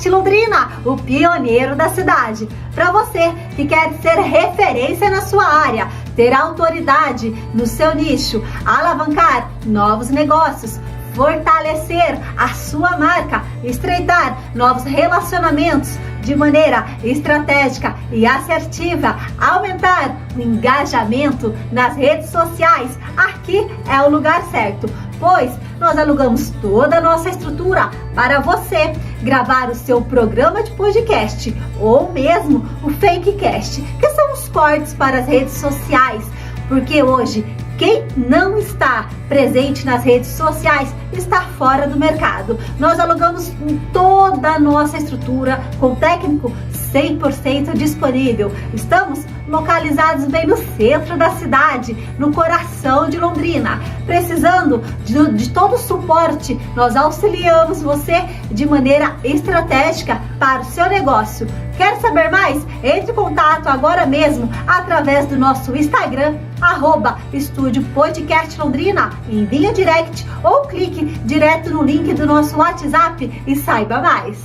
Podcast Londrina, o pioneiro da cidade. Para você que quer ser referência na sua área, ter autoridade no seu nicho, alavancar novos negócios, fortalecer a sua marca, estreitar novos relacionamentos de maneira estratégica e assertiva, aumentar o engajamento nas redes sociais, aqui é o lugar certo, pois nós alugamos toda a nossa estrutura para você gravar o seu programa de podcast ou mesmo o Fakecast, que são os cortes para as redes sociais, porque hoje quem não está presente nas redes sociais está fora do mercado. Nós alugamos toda a nossa estrutura com técnico 100% disponível. Estamos localizados bem no centro da cidade, no coração de Londrina. Precisando de todo o suporte, nós auxiliamos você de maneira estratégica para o seu negócio. Quer saber mais? Entre em contato agora mesmo através do nosso Instagram, @Estúdio Podcast Londrina, envie direct ou clique direto no link do nosso WhatsApp e saiba mais.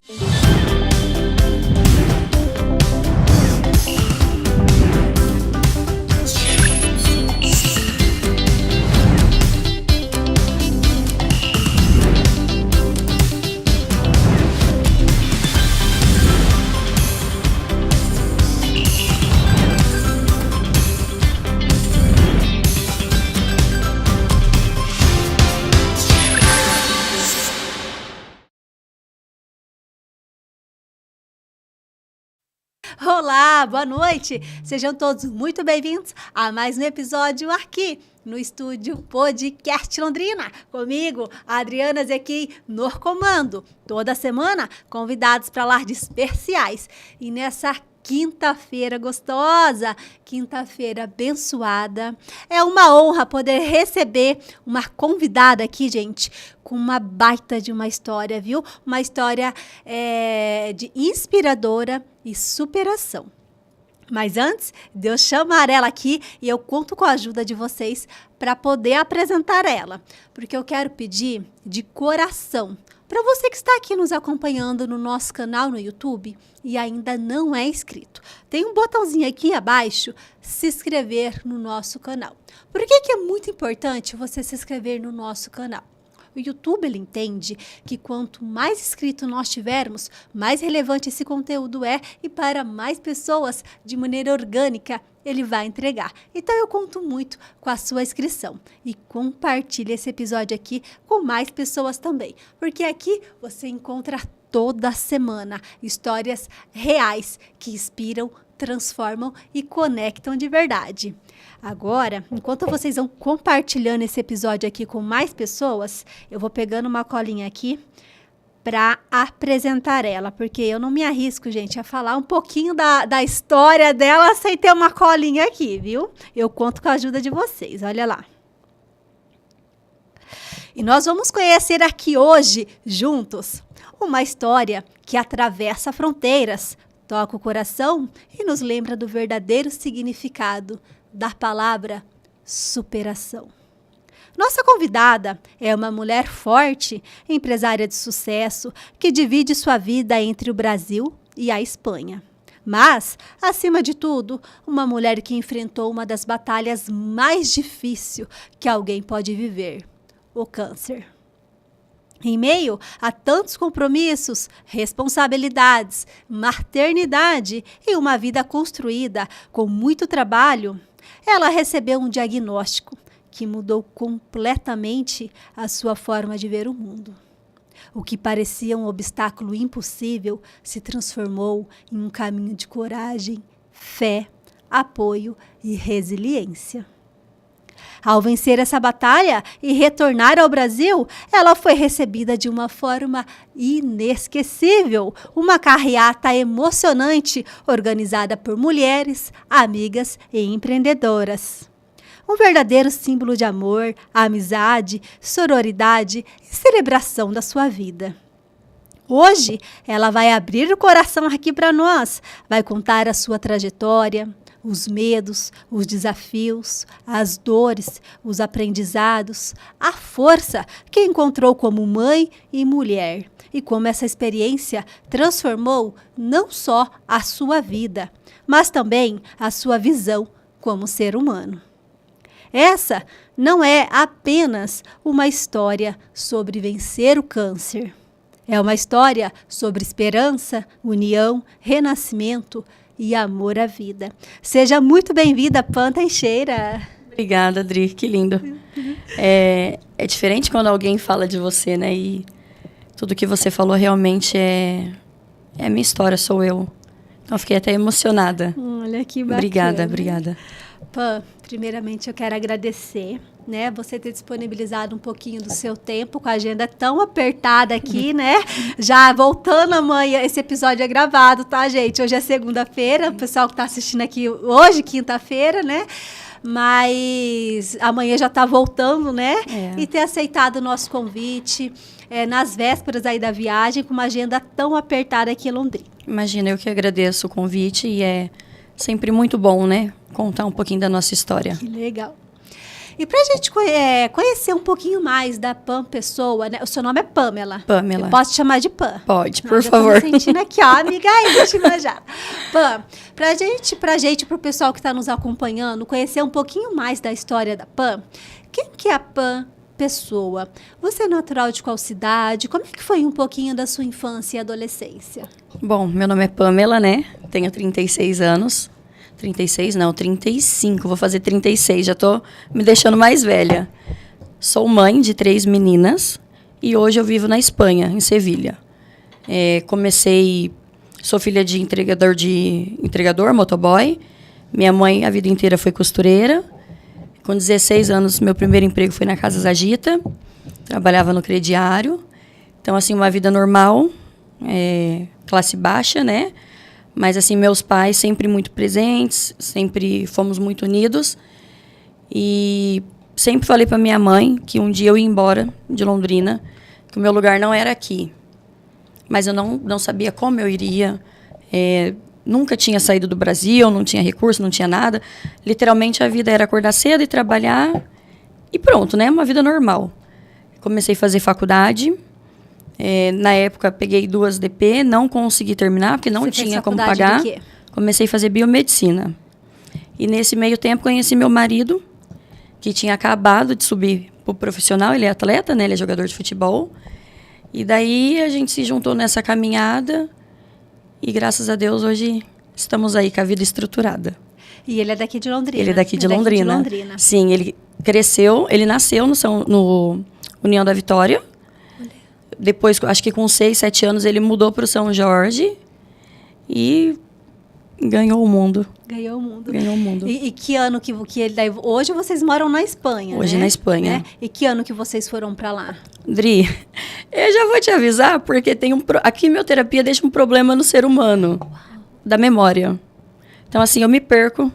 Olá, boa noite! Sejam todos muito bem-vindos a mais um episódio aqui no Estúdio Podcast Londrina. Comigo, a Adriana Zequim no comando. Toda semana, convidados para alardes especiais. E nessa quinta-feira gostosa, quinta-feira abençoada. É uma honra poder receber uma convidada aqui, gente, com uma baita de uma história, viu? Uma história de inspiradora e superação. Mas antes de eu chamar ela aqui, e eu conto com a ajuda de vocês para poder apresentar ela, porque eu quero pedir de coração para você que está aqui nos acompanhando no nosso canal no YouTube e ainda não é inscrito, tem um botãozinho aqui abaixo, se inscrever no nosso canal. Por que é muito importante você se inscrever no nosso canal? O YouTube, ele entende que quanto mais inscritos nós tivermos, mais relevante esse conteúdo é e para mais pessoas, de maneira orgânica, ele vai entregar. Então, eu conto muito com a sua inscrição e compartilhe esse episódio aqui com mais pessoas também, porque aqui você encontra toda semana histórias reais que inspiram, transformam e conectam de verdade. Agora, enquanto vocês vão compartilhando esse episódio aqui com mais pessoas, eu vou pegando uma colinha aqui para apresentar ela, porque eu não me arrisco, gente, a falar um pouquinho da história dela sem ter uma colinha aqui, viu? Eu conto com a ajuda de vocês, olha lá. E nós vamos conhecer aqui hoje, juntos, uma história que atravessa fronteiras, toca o coração e nos lembra do verdadeiro significado da palavra superação. Nossa convidada é uma mulher forte, empresária de sucesso, que divide sua vida entre o Brasil e a Espanha. Mas, acima de tudo, uma mulher que enfrentou uma das batalhas mais difíceis que alguém pode viver, o câncer. Em meio a tantos compromissos, responsabilidades, maternidade e uma vida construída com muito trabalho, ela recebeu um diagnóstico que mudou completamente a sua forma de ver o mundo. O que parecia um obstáculo impossível se transformou em um caminho de coragem, fé, apoio e resiliência. Ao vencer essa batalha e retornar ao Brasil, ela foi recebida de uma forma inesquecível. Uma carreata emocionante organizada por mulheres, amigas e empreendedoras. Um verdadeiro símbolo de amor, amizade, sororidade e celebração da sua vida. Hoje, ela vai abrir o coração aqui para nós, vai contar a sua trajetória, os medos, os desafios, as dores, os aprendizados, a força que encontrou como mãe e mulher e como essa experiência transformou não só a sua vida, mas também a sua visão como ser humano. Essa não é apenas uma história sobre vencer o câncer. É uma história sobre esperança, união, renascimento e amor à vida. Seja muito bem-vinda, Pan Teixeira. Obrigada, Adri, que lindo. É diferente quando alguém fala de você, né? E tudo que você falou realmente é a minha história, sou eu. Então, fiquei até emocionada. Olha que bacana. Obrigada. Pan, primeiramente eu quero agradecer, né, você ter disponibilizado um pouquinho do seu tempo com a agenda tão apertada aqui, né? Já voltando amanhã, esse episódio é gravado, tá, gente? Hoje é segunda-feira, o pessoal que tá assistindo aqui hoje, quinta-feira, né? Mas amanhã já tá voltando, né? E ter aceitado o nosso convite nas vésperas aí da viagem, com uma agenda tão apertada aqui em Londrina. Imagina, eu que agradeço o convite e é sempre muito bom, né? Contar um pouquinho da nossa história. Que legal. E pra gente conhecer um pouquinho mais da Pan Pessoa, né? O seu nome é Pamela. Pamela. Eu posso te chamar de Pan? Pode, por favor. Tô me sentindo aqui, ó, amiga íntima já. Pan, pra gente, pro pessoal que tá nos acompanhando, conhecer um pouquinho mais da história da Pan, quem que é a Pan Pessoa? Você é natural de qual cidade? Como é que foi um pouquinho da sua infância e adolescência? Bom, meu nome é Pamela, né? Tenho 36 anos. 36 não, 35, vou fazer 36, já tô me deixando mais velha. Sou mãe de 3 meninas e hoje eu vivo na Espanha, em Sevilha. Sou filha de entregador, motoboy. Minha mãe a vida inteira foi costureira. Com 16 anos, meu primeiro emprego foi na Casas Agita, trabalhava no crediário. Então, assim, uma vida normal, classe baixa, né? Mas, assim, meus pais sempre muito presentes, sempre fomos muito unidos. E sempre falei para minha mãe que um dia eu ia embora de Londrina, que o meu lugar não era aqui. Mas eu não sabia como eu iria. Nunca tinha saído do Brasil, não tinha recurso, não tinha nada. Literalmente, a vida era acordar cedo e trabalhar e pronto, né? Uma vida normal. Comecei a fazer faculdade. Na época, peguei 2 DP, não consegui terminar, porque não tinha como pagar. De quê? Comecei a fazer biomedicina. E nesse meio tempo, conheci meu marido, que tinha acabado de subir pro profissional. Ele é atleta, né? Ele é jogador de futebol. E daí, a gente se juntou nessa caminhada. E, graças a Deus, hoje estamos aí com a vida estruturada. E ele é daqui de Londrina? Ele é daqui de Londrina. Sim, ele nasceu no União da Vitória. Depois, acho que com 6, 7 anos, ele mudou para o São Jorge e ganhou o mundo. Ganhou o mundo. E que ano que ele... Hoje vocês moram na Espanha, Hoje, né? na Espanha. Né? E que ano que vocês foram para lá? Dri, eu já vou te avisar, porque a quimioterapia deixa um problema no ser humano, da memória. Então, assim, eu me perco.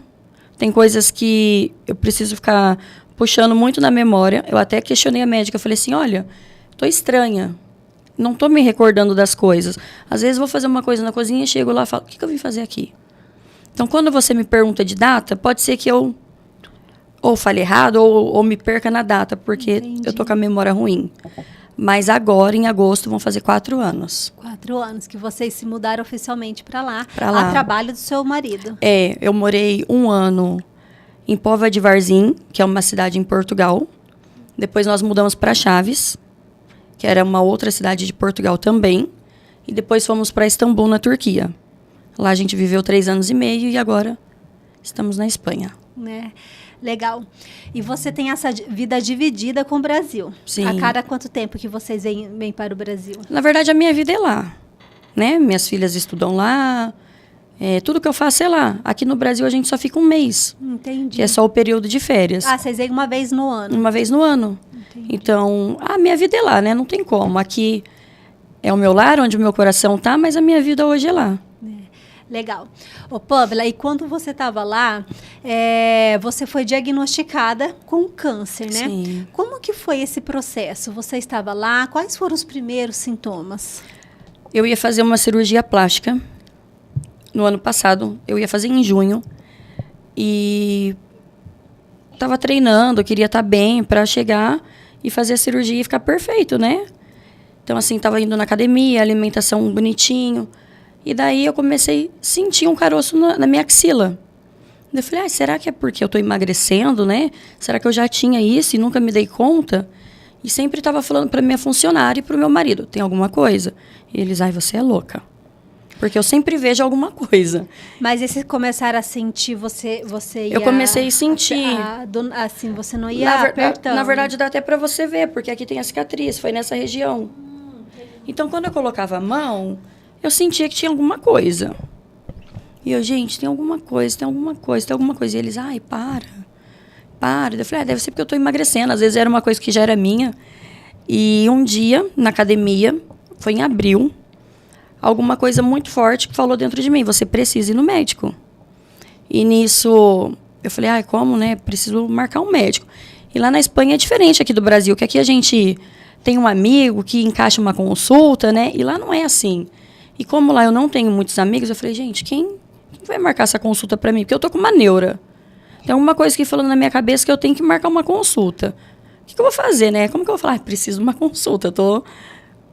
Tem coisas que eu preciso ficar puxando muito na memória. Eu até questionei a médica, eu falei assim, olha, tô estranha. Não tô me recordando das coisas. Às vezes vou fazer uma coisa na cozinha, chego lá e falo, o que eu vim fazer aqui? Então, quando você me pergunta de data, pode ser que eu ou fale errado ou me perca na data, porque Entendi. eu tô com a memória ruim. Mas agora, em agosto, vão fazer 4 anos. 4 anos que vocês se mudaram oficialmente para lá. A trabalho do seu marido. Eu morei 1 ano em Póvoa de Varzim, que é uma cidade em Portugal. Depois nós mudamos para Chaves, que era uma outra cidade de Portugal também. E depois fomos para Istambul, na Turquia. Lá a gente viveu 3 anos e meio e agora estamos na Espanha. Né? Legal. E você tem essa vida dividida com o Brasil. Sim. A cada quanto tempo que vocês vêm para o Brasil? Na verdade, a minha vida é lá. Né? Minhas filhas estudam lá. Tudo que eu faço é lá. Aqui no Brasil a gente só fica 1 mês. Entendi. Que é só o período de férias. Ah, vocês vêm uma vez no ano? Uma vez no ano. Entendi. Então, a minha vida é lá, né? Não tem como. Aqui é o meu lar, onde o meu coração tá, mas a minha vida hoje é lá. Legal. Ô, Pamela, e quando você estava lá, você foi diagnosticada com câncer, né? Sim. Como que foi esse processo? Você estava lá, quais foram os primeiros sintomas? Eu ia fazer uma cirurgia plástica no ano passado, eu ia fazer em junho. E tava treinando, queria estar bem para chegar e fazer a cirurgia e ficar perfeito, né? Então, assim, tava indo na academia, alimentação bonitinho. E daí eu comecei a sentir um caroço na minha axila. Eu falei, será que é porque eu tô emagrecendo, né? Será que eu já tinha isso e nunca me dei conta? E sempre estava falando para minha funcionária e para o meu marido, tem alguma coisa? E eles, você é louca. Porque eu sempre vejo alguma coisa. Mas e se começar a sentir, você ia... Eu comecei a sentir. Assim, você não ia apertando. Na verdade, dá até para você ver, porque aqui tem a cicatriz, foi nessa região. Então, quando eu colocava a mão, eu sentia que tinha alguma coisa. E eu, gente, tem alguma coisa. E eles, para. Eu falei, deve ser porque eu tô emagrecendo. Às vezes era uma coisa que já era minha. E um dia, na academia, foi em abril, alguma coisa muito forte que falou dentro de mim, você precisa ir no médico. E nisso, eu falei, como, né? Preciso marcar um médico. E lá na Espanha é diferente aqui do Brasil, que aqui a gente tem um amigo que encaixa uma consulta, né? E lá não é assim. E como lá eu não tenho muitos amigos, eu falei, gente, quem vai marcar essa consulta pra mim? Porque eu tô com uma neura. Tem alguma coisa que falando na minha cabeça que eu tenho que marcar uma consulta. O que eu vou fazer, né? Como que eu vou falar? Preciso de uma consulta. Eu tô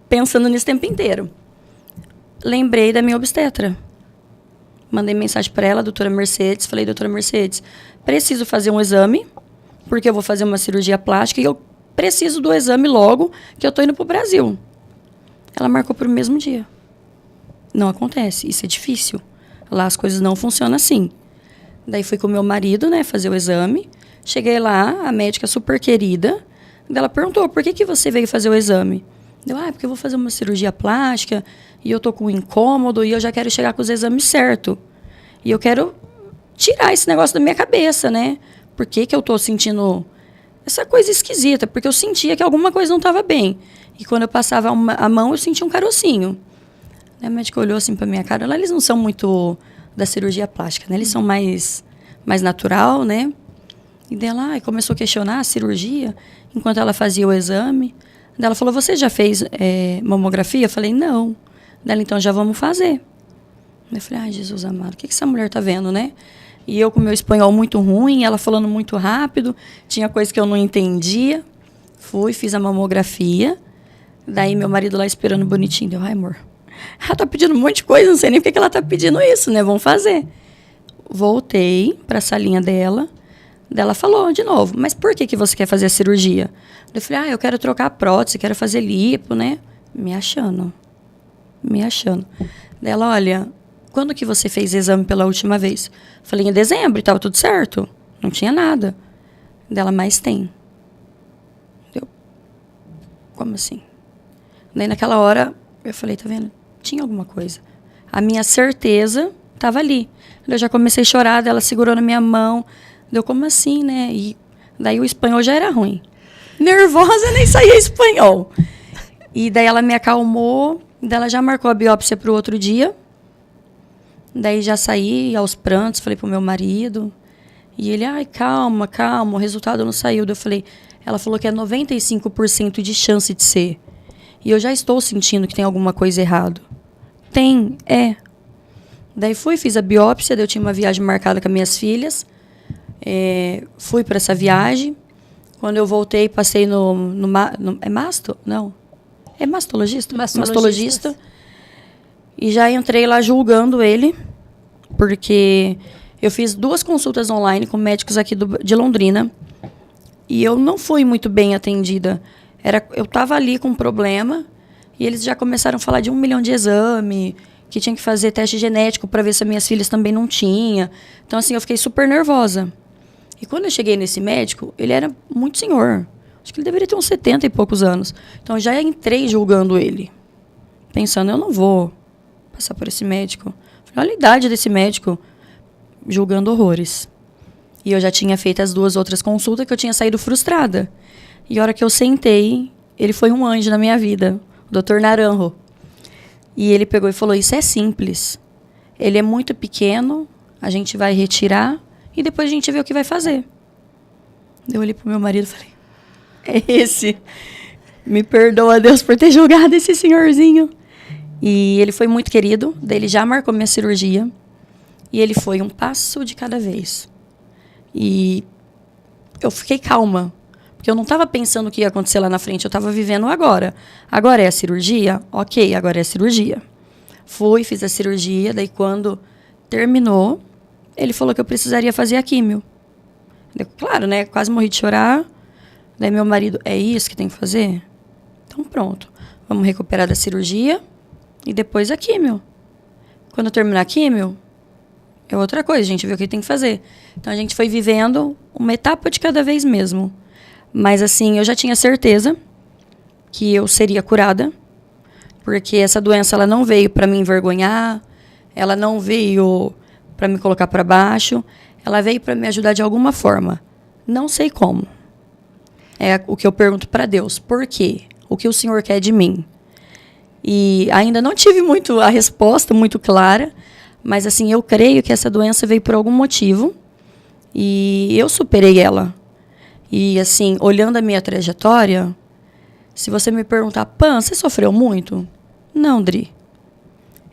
pensando nisso o tempo inteiro. Lembrei da minha obstetra. Mandei mensagem para ela, doutora Mercedes. Falei, doutora Mercedes, preciso fazer um exame, porque eu vou fazer uma cirurgia plástica e eu preciso do exame logo, que eu tô indo pro Brasil. Ela marcou pro mesmo dia. Não acontece, isso é difícil. Lá as coisas não funcionam assim. Daí fui com o meu marido, né, fazer o exame. Cheguei lá, a médica super querida. Ela perguntou, por que você veio fazer o exame? Eu, porque eu vou fazer uma cirurgia plástica e eu tô com um incômodo e eu já quero chegar com os exames certos. E eu quero tirar esse negócio da minha cabeça, né? Por que eu tô sentindo essa coisa esquisita? Porque eu sentia que alguma coisa não estava bem. E quando eu passava a mão, eu sentia um carocinho. A médica olhou assim pra minha cara. Lá eles não são muito da cirurgia plástica, né? Eles são mais natural, né? E dela começou a questionar a cirurgia enquanto ela fazia o exame. Ela falou, você já fez mamografia? Eu falei, não. Dela, então já vamos fazer. Eu falei, Jesus amado, o que essa mulher tá vendo, né? E eu com meu espanhol muito ruim, ela falando muito rápido, tinha coisa que eu não entendia. Fui, fiz a mamografia. Daí meu marido lá esperando bonitinho. Deu, amor, ela tá pedindo um monte de coisa, não sei nem porque que ela tá pedindo isso, né? Vamos fazer. Voltei pra salinha dela. Ela falou de novo, mas por que você quer fazer a cirurgia? Eu falei, eu quero trocar a prótese, quero fazer lipo, né? Me achando. Ela, olha, quando que você fez exame pela última vez? Falei, em dezembro, e tava tudo certo. Não tinha nada. Ela, mas tem. Eu, como assim? Daí naquela hora, eu falei, tá vendo? Tinha alguma coisa. A minha certeza tava ali. Eu já comecei a chorar, ela segurou na minha mão. Deu, como assim, né? E daí o espanhol já era ruim. Nervosa, nem saía espanhol. E daí ela me acalmou. Daí ela já marcou a biópsia para o outro dia. Daí já saí aos prantos, falei pro meu marido. E ele, calma, o resultado não saiu. Daí eu falei, ela falou que é 95% de chance de ser. E eu já estou sentindo que tem alguma coisa errada. Tem, é. Daí fiz a biópsia, daí eu tinha uma viagem marcada com as minhas filhas. Fui para essa viagem. Quando eu voltei, passei é masto? Não. É mastologista? Mastologista. E já entrei lá julgando ele, porque eu fiz 2 consultas online com médicos aqui de Londrina. E eu não fui muito bem atendida. Eu estava ali com um problema e eles já começaram a falar de 1 milhão de exame, que tinha que fazer teste genético para ver se as minhas filhas também não tinham. Então, assim, eu fiquei super nervosa. E quando eu cheguei nesse médico, ele era muito senhor. Acho que ele deveria ter uns 70 e poucos anos. Então, eu já entrei julgando ele. Pensando, eu não vou passar por esse médico. Olha a idade desse médico. Julgando horrores. E eu já tinha feito as 2 outras consultas que eu tinha saído frustrada. E a hora que eu sentei, ele foi um anjo na minha vida. O Dr. Naranjo. E ele pegou e falou, isso é simples. Ele é muito pequeno, a gente vai retirar e depois a gente vê o que vai fazer. Eu olhei pro meu marido e falei, é esse. Me perdoa, Deus, por ter julgado esse senhorzinho. E ele foi muito querido, daí ele já marcou minha cirurgia. E ele foi um passo de cada vez. E eu fiquei calma. Porque eu não estava pensando o que ia acontecer lá na frente, eu estava vivendo agora. Agora é a cirurgia? Ok, agora é a cirurgia. Fui, fiz a cirurgia, daí quando terminou, ele falou que eu precisaria fazer a químio. Claro, né? Quase morri de chorar. Daí meu marido, é isso que tem que fazer? Então pronto. Vamos recuperar da cirurgia e depois a químio. Quando eu terminar a químio, é outra coisa, a gente vê o que tem que fazer. Então a gente foi vivendo uma etapa de cada vez mesmo. Mas assim, eu já tinha certeza que eu seria curada. Porque essa doença ela não veio para me envergonhar, ela não veio para me colocar para baixo, ela veio para me ajudar de alguma forma. Não sei como. É o que eu pergunto para Deus. Por quê? O que o Senhor quer de mim? E ainda não tive muito a resposta muito clara, mas assim, eu creio que essa doença veio por algum motivo e eu superei ela. E assim, olhando a minha trajetória, se você me perguntar, Pan, você sofreu muito? Não, Dri.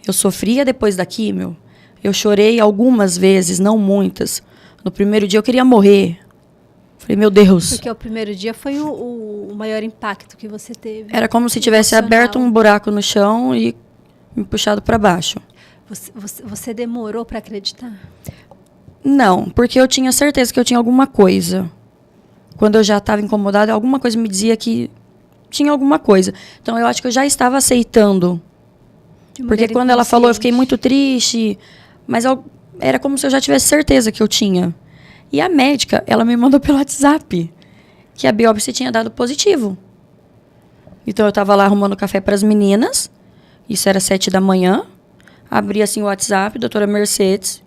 Eu sofria depois da químio. Eu chorei algumas vezes, não muitas. No primeiro dia eu queria morrer. Falei, meu Deus. Porque o primeiro dia foi o maior impacto que você teve. Era como se tivesse aberto um buraco no chão e me puxado para baixo. Você demorou para acreditar? Não, porque eu tinha certeza que eu tinha alguma coisa. Quando eu já estava incomodada, alguma coisa me dizia que tinha alguma coisa. Então, eu acho que eu já estava aceitando. Porque quando ela falou, eu fiquei muito triste. Mas era como se eu já tivesse certeza que eu tinha. E a médica, ela me mandou pelo WhatsApp que a biópsia tinha dado positivo. Então, eu estava lá arrumando café para as meninas. Isso era 7 da manhã. Abri assim o WhatsApp, doutora Mercedes,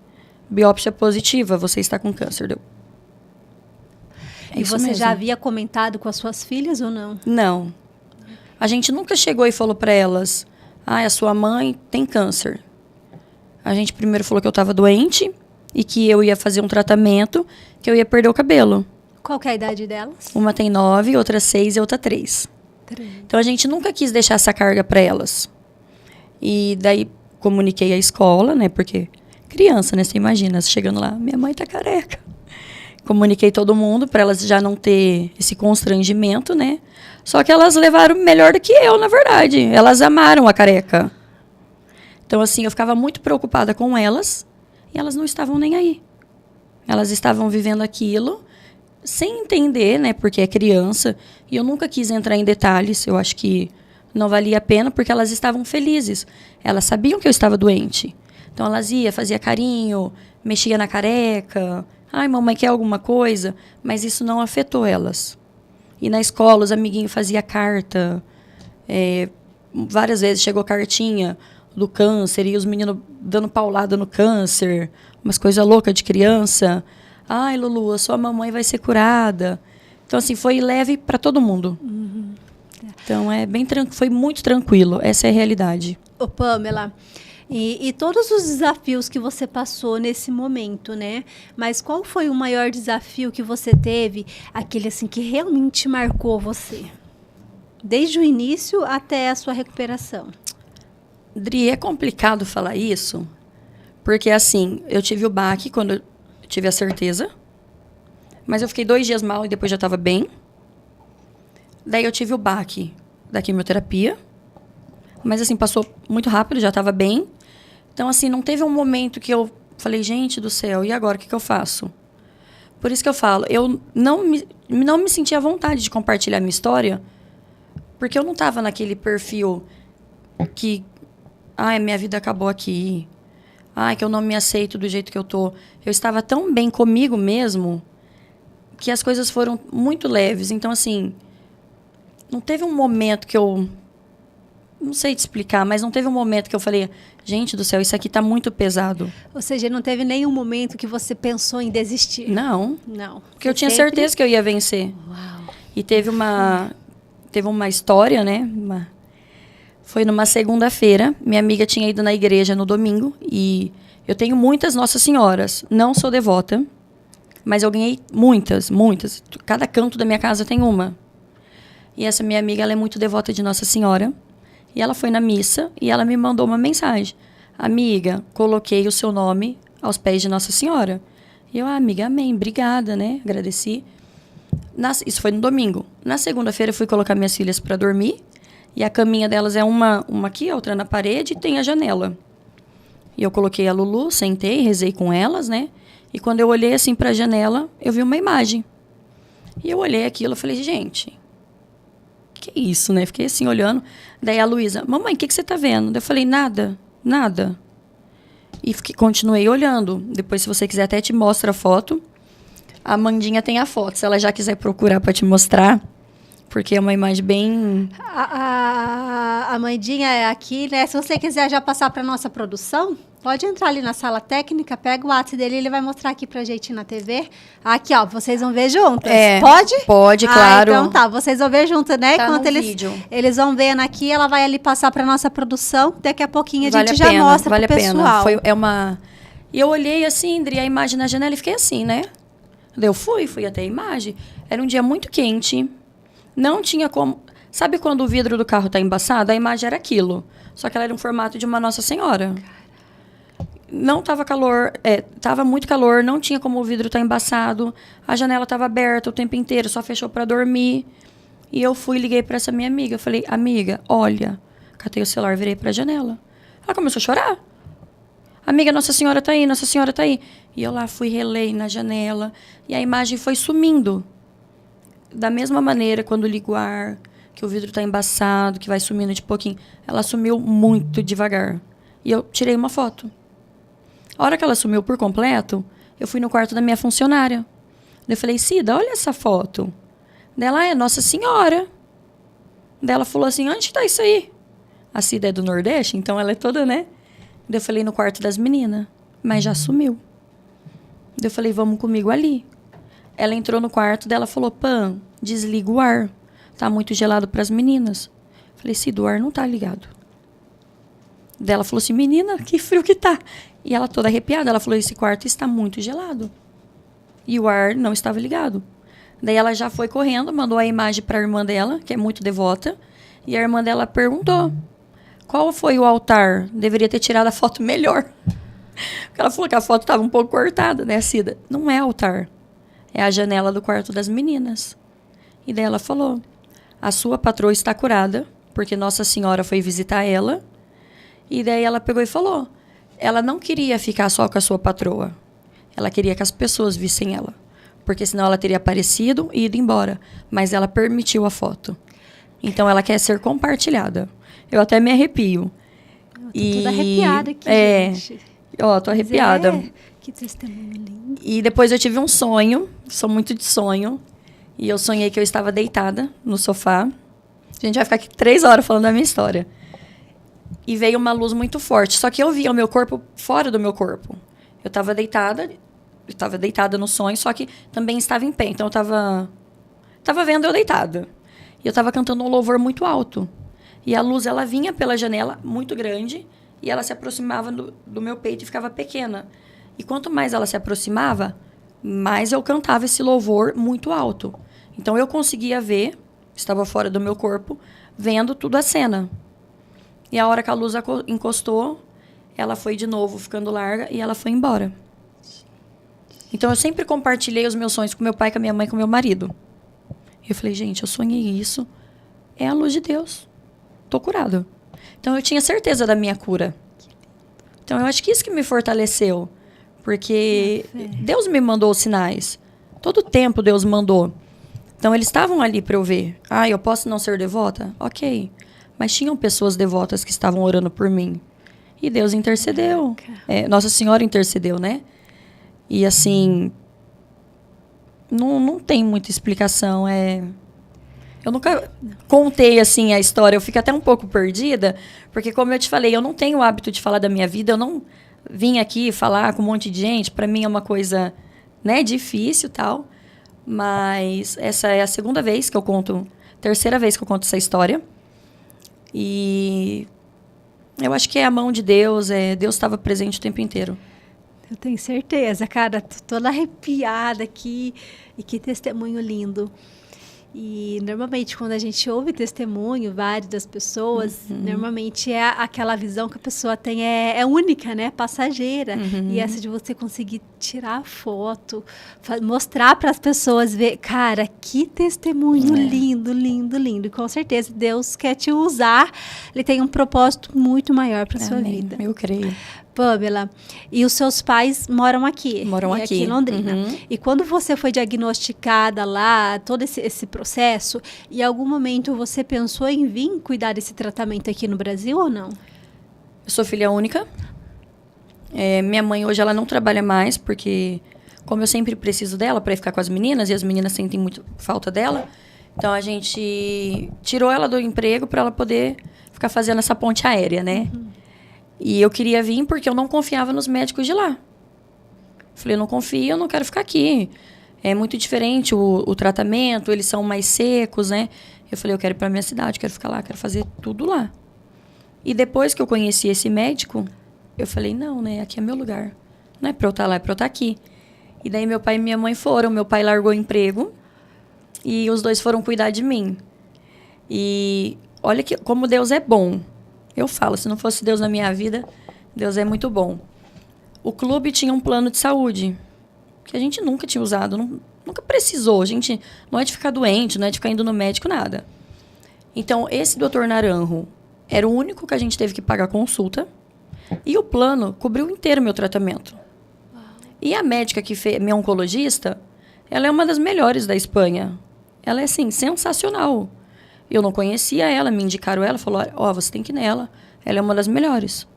biópsia positiva, você está com câncer. Deu. E você já havia comentado com as suas filhas ou não? Não. A gente nunca chegou e falou para elas, a sua mãe tem câncer. A gente primeiro falou que eu estava doente e que eu ia fazer um tratamento, que eu ia perder o cabelo. Qual que é a idade delas? Uma tem 9, outra 6 e outra 3. Então a gente nunca quis deixar essa carga para elas. E daí comuniquei à escola, né? Porque criança, né? Você imagina, chegando lá, minha mãe tá careca. Comuniquei todo mundo para elas já não ter esse constrangimento, né? Só que elas levaram melhor do que eu, na verdade. Elas amaram a careca. Então, assim, eu ficava muito preocupada com elas e elas não estavam nem aí. Elas estavam vivendo aquilo sem entender, né? Porque é criança. E eu nunca quis entrar em detalhes. Eu acho que não valia a pena porque elas estavam felizes. Elas sabiam que eu estava doente. Então, elas iam, fazia carinho, mexia na careca. Ai, mamãe, quer alguma coisa? Mas isso não afetou elas. E na escola, os amiguinhos faziam carta. Várias vezes chegou cartinha do câncer e os meninos dando paulada no câncer. Umas coisas loucas de criança. Ai, Lulu, a sua mamãe vai ser curada. Então, assim, foi leve para todo mundo. Uhum. Então, foi muito tranquilo. Essa é a realidade. Ô, Pamela, e todos os desafios que você passou nesse momento, né? Mas qual foi o maior desafio que você teve, aquele assim que realmente marcou você? Desde o início até a sua recuperação. Dri, é complicado falar isso, porque assim, eu tive o baque quando eu tive a certeza, mas eu fiquei 2 dias mal e depois já estava bem. Daí eu tive o baque da quimioterapia, mas assim, passou muito rápido, já estava bem. Então, assim, não teve um momento que eu falei, gente do céu, e agora, o que eu faço? Por isso que eu falo, eu não me sentia à vontade de compartilhar a minha história, porque eu não estava naquele perfil que, minha vida acabou aqui, que eu não me aceito do jeito que eu tô. Eu estava tão bem comigo mesmo, que as coisas foram muito leves. Então, assim, não teve um momento que eu... Não sei te explicar, mas não teve um momento que eu falei, gente do céu, isso aqui tá muito pesado. Ou seja, não teve nenhum momento que você pensou em desistir? Não. Não. Porque eu tinha certeza que eu ia vencer. Uau. E teve uma história, né? Foi numa segunda-feira. Minha amiga tinha ido na igreja no domingo. E eu tenho muitas Nossa Senhoras. Não sou devota, mas eu ganhei muitas. Cada canto da minha casa tem uma. E essa minha amiga, ela é muito devota de Nossa Senhora. E ela foi na missa e ela me mandou uma mensagem. Amiga, coloquei o seu nome aos pés de Nossa Senhora. E eu, amiga, amém, obrigada, né? Agradeci. Isso foi no domingo. Na segunda-feira eu fui colocar minhas filhas para dormir. E a caminha delas é uma aqui, a outra na parede, e tem a janela. E eu coloquei a Lulu, sentei, rezei com elas, né? E quando eu olhei assim para a janela, eu vi uma imagem. E eu olhei aquilo e falei, gente, que é isso, né? Fiquei assim olhando. Daí a Luísa, mamãe, o que você tá vendo? Eu falei, nada. E continuei olhando. Depois, se você quiser, até te mostro a foto. A Amandinha tem a foto, se ela já quiser procurar para te mostrar. Porque é uma imagem bem... A Amandinha é aqui, né? Se você quiser já passar para nossa produção, pode entrar ali na sala técnica, pega o WhatsApp dele, ele vai mostrar aqui pra gente na TV. Aqui, ó, vocês vão ver juntas. Pode? Pode, claro. Então tá, vocês vão ver juntas, né? Tá enquanto eles vão vendo aqui, ela vai ali passar pra nossa produção. Daqui a pouquinho a gente já mostra pro pessoal. E eu olhei assim, Indri, a imagem na janela e fiquei assim, né? Eu fui até a imagem. Era um dia muito quente. Não tinha como... Sabe quando o vidro do carro tá embaçado? A imagem era aquilo. Só que ela era um formato de uma Nossa Senhora. Não tava calor, tava muito calor, não tinha como o vidro estar embaçado. A janela tava aberta o tempo inteiro, só fechou para dormir. E eu fui e liguei para essa minha amiga. Eu falei, amiga, olha. Catei o celular, virei para a janela. Ela começou a chorar. Amiga, Nossa Senhora tá aí, Nossa Senhora tá aí. E eu lá fui, relei na janela. E a imagem foi sumindo. Da mesma maneira, quando ligo o ar, que o vidro tá embaçado, que vai sumindo de pouquinho. Ela sumiu muito devagar. E eu tirei uma foto. A hora que ela sumiu por completo, eu fui no quarto da minha funcionária. Eu falei, Cida, olha essa foto. Dela é Nossa Senhora. Daí ela falou assim, onde tá isso aí? A Cida é do Nordeste, então ela é toda, né? Daí eu falei, no quarto das meninas. Mas já sumiu. Daí eu falei, vamos comigo ali. Ela entrou no quarto dela e falou, Pam, desliga o ar. Tá muito gelado pras meninas. Eu falei, Cida, o ar não tá ligado. Daí ela falou assim, menina, que frio que tá. E ela toda arrepiada, ela falou, esse quarto está muito gelado. E o ar não estava ligado. Daí ela já foi correndo, mandou a imagem para a irmã dela, que é muito devota. E a irmã dela perguntou, qual foi o altar? Deveria ter tirado a foto melhor. Porque ela falou que a foto estava um pouco cortada, né, Cida? Não é altar. É a janela do quarto das meninas. E daí ela falou, a sua patroa está curada, porque Nossa Senhora foi visitar ela. E daí ela pegou e falou, ela não queria ficar só com a sua patroa. Ela queria que as pessoas vissem ela. Porque senão ela teria aparecido e ido embora. Mas ela permitiu a foto. Então ela quer ser compartilhada. Eu até me arrepio. Eu tô toda arrepiada aqui, gente. Ó, tô arrepiada. Que testemunho lindo. E depois eu tive um sonho. Sou muito de sonho. E eu sonhei que eu estava deitada no sofá. A gente vai ficar aqui 3 horas falando da minha história. E veio uma luz muito forte. Só que eu via o meu corpo fora do meu corpo. Eu estava deitada no sonho, só que também estava em pé. Então eu estava vendo eu deitada. E eu estava cantando um louvor muito alto. E a luz, ela vinha pela janela, muito grande, e ela se aproximava do meu peito e ficava pequena. E quanto mais ela se aproximava, mais eu cantava esse louvor muito alto. Então eu conseguia ver, estava fora do meu corpo, vendo tudo a cena. E a hora que a luz encostou, ela foi de novo ficando larga e ela foi embora. Então eu sempre compartilhei os meus sonhos com meu pai, com a minha mãe, com meu marido. E eu falei, gente, eu sonhei isso. É a luz de Deus. Tô curada. Então eu tinha certeza da minha cura. Então eu acho que isso que me fortaleceu. Porque Deus me mandou os sinais. Todo tempo Deus mandou. Então eles estavam ali para eu ver. Ah, eu posso não ser devota? Ok. Mas tinham pessoas devotas que estavam orando por mim. E Deus intercedeu. Nossa Senhora intercedeu, né? E assim, não tem muita explicação. Eu nunca contei assim a história. Eu fico até um pouco perdida. Porque como eu te falei, eu não tenho o hábito de falar da minha vida. Eu não vim aqui falar com um monte de gente. Para mim é uma coisa, né, difícil e tal. Mas essa é a terceira vez que eu conto essa história. E eu acho que é a mão de Deus. Deus estava presente o tempo inteiro. Eu tenho certeza, cara. Tô toda arrepiada aqui. E que testemunho lindo. E normalmente quando a gente ouve testemunho vários das pessoas, normalmente é aquela visão que a pessoa tem é única, né? Passageira. E essa de você conseguir tirar foto, mostrar para as pessoas ver, cara, que testemunho lindo, lindo, lindo. E com certeza Deus quer te usar. Ele tem um propósito muito maior para sua vida. Eu creio. Pamela, e os seus pais moram aqui? Moram aqui em Londrina. Uhum. E quando você foi diagnosticada lá, todo esse processo, em algum momento você pensou em vir cuidar desse tratamento aqui no Brasil ou não? Eu sou filha única. Minha mãe hoje ela não trabalha mais, porque como eu sempre preciso dela para ficar com as meninas, e as meninas sentem muito falta dela, então a gente tirou ela do emprego para ela poder ficar fazendo essa ponte aérea, né? Uhum. E eu queria vir porque eu não confiava nos médicos de lá. Falei, eu não confio, eu não quero ficar aqui. É muito diferente o tratamento, eles são mais secos, né? Eu falei, eu quero ir para minha cidade, quero ficar lá, quero fazer tudo lá. E depois que eu conheci esse médico, eu falei, não, né? Aqui é meu lugar. Não é para eu estar lá, é para eu estar aqui. E daí meu pai e minha mãe foram. Meu pai largou o emprego e os dois foram cuidar de mim. E olha como Deus é bom. Eu falo, se não fosse Deus na minha vida, Deus é muito bom. O clube tinha um plano de saúde que a gente nunca tinha usado, nunca precisou. A gente não é de ficar doente, não é de ficar indo no médico, nada. Então, esse Dr. Naranjo era o único que a gente teve que pagar consulta e o plano cobriu inteiro meu tratamento. E a médica que fez, minha oncologista, ela é uma das melhores da Espanha. Ela é, assim, sensacional. Eu não conhecia ela, me indicaram ela, falou, ó, você tem que ir nela, ela é uma das melhores.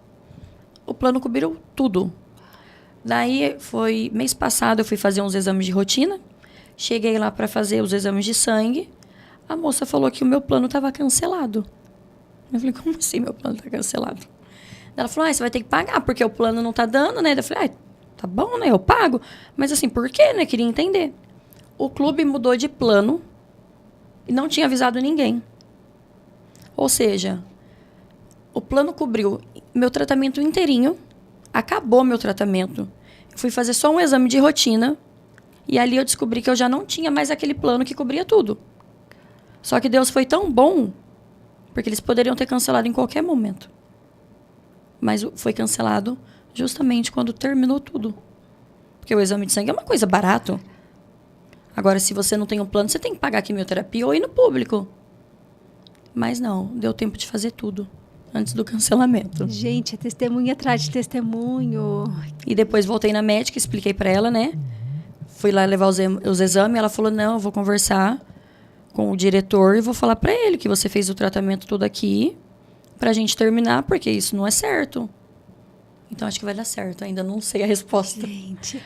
O plano cobriu tudo. Daí, mês passado, eu fui fazer uns exames de rotina, cheguei lá para fazer os exames de sangue, a moça falou que o meu plano estava cancelado. Eu falei, como assim meu plano está cancelado? Ela falou, você vai ter que pagar, porque o plano não está dando, né? Eu falei, tá bom, né, eu pago. Mas assim, por quê, né? Queria entender. O clube mudou de plano e não tinha avisado ninguém. Ou seja, o plano cobriu meu tratamento inteirinho, acabou meu tratamento. Eu fui fazer só um exame de rotina e ali eu descobri que eu já não tinha mais aquele plano que cobria tudo. Só que Deus foi tão bom, porque eles poderiam ter cancelado em qualquer momento. Mas foi cancelado justamente quando terminou tudo. Porque o exame de sangue é uma coisa barata. Agora, se você não tem um plano, você tem que pagar a quimioterapia ou ir no público. Mas não, deu tempo de fazer tudo antes do cancelamento. Gente, é testemunho atrás de testemunho. E depois voltei na médica, expliquei pra ela, né? Fui lá levar os exames, ela falou, não, eu vou conversar com o diretor e vou falar pra ele que você fez o tratamento todo aqui pra gente terminar, porque isso não é certo. Então, acho que vai dar certo, ainda não sei a resposta. Gente...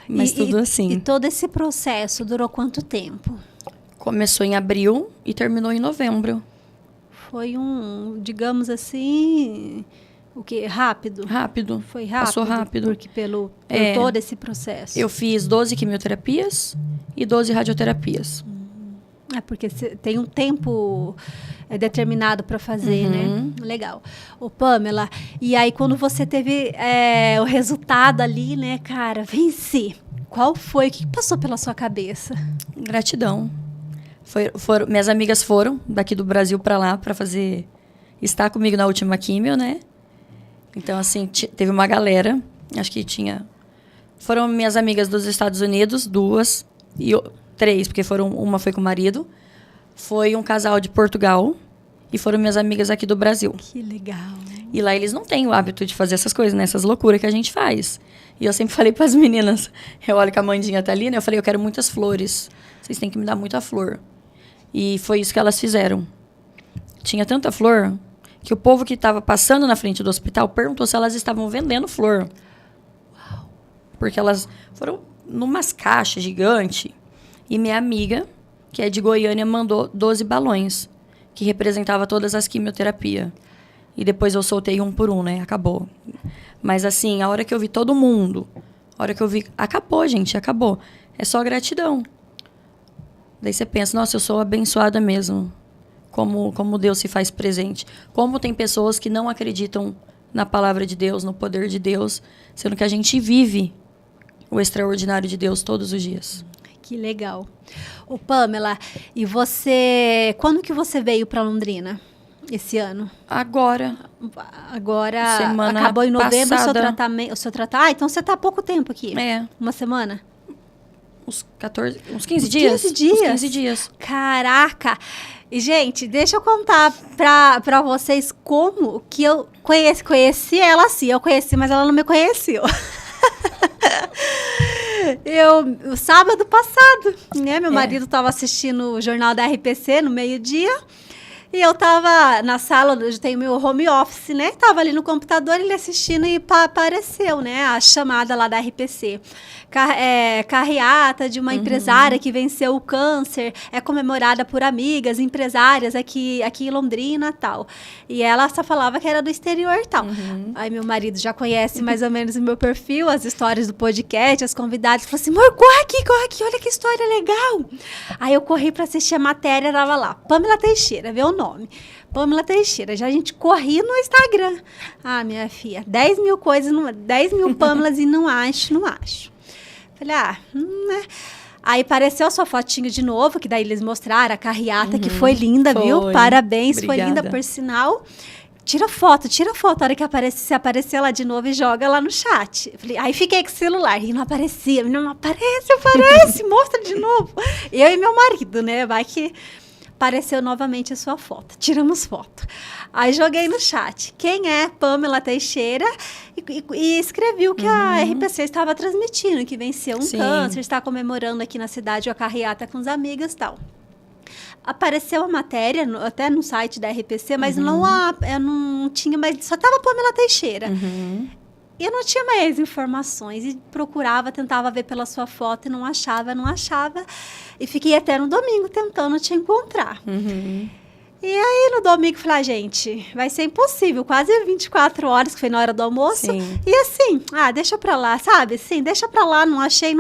Mas tudo assim. E todo esse processo durou quanto tempo? Começou em abril e terminou em novembro. Foi digamos assim, o quê? Rápido? Rápido. Foi rápido? Passou rápido. Porque por todo esse processo. Eu fiz 12 quimioterapias e 12 radioterapias. Porque tem um tempo determinado para fazer, né? Legal. Ô, Pamela, e aí quando você teve o resultado ali, né, cara, venci. Qual foi? O que passou pela sua cabeça? Gratidão. Minhas amigas foram daqui do Brasil para lá para estar comigo na última químio, né? Então, assim, teve uma galera, acho que foram minhas amigas dos Estados Unidos, 2, e 3, porque uma foi com o marido. Foi um casal de Portugal e foram minhas amigas aqui do Brasil. Que legal. E lá eles não têm o hábito de fazer essas coisas, né? Essas loucuras que a gente faz. E eu sempre falei para as meninas, eu olho que a Mandinha tá ali, né? Eu falei, eu quero muitas flores. Vocês têm que me dar muita flor. E foi isso que elas fizeram. Tinha tanta flor que o povo que estava passando na frente do hospital perguntou se elas estavam vendendo flor. Uau. Porque elas foram numas caixas gigantes. E minha amiga, que é de Goiânia, mandou 12 balões, que representava todas as quimioterapias. E depois eu soltei um por um, né? Acabou. Mas assim, a hora que eu vi todo mundo, a hora que eu vi... Acabou, gente, acabou. É só gratidão. Daí você pensa, nossa, eu sou abençoada mesmo. Como Deus se faz presente. Como tem pessoas que não acreditam na palavra de Deus, no poder de Deus, sendo que a gente vive o extraordinário de Deus todos os dias. Que legal. Ô, Pamela, e você... Quando que você veio para Londrina? esse ano? Agora, semana acabou em novembro o seu passada. tratamento. Ah, então você tá há pouco tempo aqui. Uma semana? Uns 15 dias. 15 dias? Uns 15 dias. Caraca! E, gente, deixa eu contar pra vocês como que eu conheci ela assim. Eu conheci, mas ela não me conheceu. O sábado passado, né? Meu marido estava assistindo o Jornal da RPC no meio-dia. E eu tava na sala onde tem o meu home office, né? Tava ali no computador, ele assistindo e apareceu, né? A chamada lá da RPC. Carreata de uma empresária que venceu o câncer, é comemorada por amigas, empresárias aqui em Londrina e tal. E ela só falava que era do exterior e tal. Aí meu marido já conhece mais ou menos o meu perfil, as histórias do podcast, as convidadas. Falou assim, amor, corre aqui, olha que história legal. Aí eu corri pra assistir a matéria, tava lá, Pamela Teixeira, vê o nome. Pamela Teixeira, já a gente corria no Instagram. Ah, minha filha, 10 mil coisas, 10 mil Pamelas e não acho. Falei, né? Aí apareceu a sua fotinho de novo, que daí eles mostraram a carreata, que foi linda, viu? Parabéns, Obrigada. foi linda por sinal. Tira foto. A hora que você aparecer lá de novo e joga lá no chat. Falei, aí fiquei com o celular e não aparecia. Não aparece, mostra de novo. Eu e meu marido, né? Vai que apareceu novamente a sua foto. Tiramos foto. Aí joguei no chat. Quem é Pamela Teixeira? E escrevi o que a RPC estava transmitindo, que venceu um câncer, está comemorando aqui na cidade a carreata com os amigos e tal. Apareceu a matéria, até no site da RPC, mas eu não tinha mais, só estava Pamela Teixeira. E eu não tinha mais informações, e procurava, tentava ver pela sua foto e não achava. E fiquei até no domingo tentando te encontrar. E aí, no domingo, falei, gente, vai ser impossível, quase 24 horas, que foi na hora do almoço. E assim, deixa pra lá, sabe? Assim, deixa pra lá, não achei.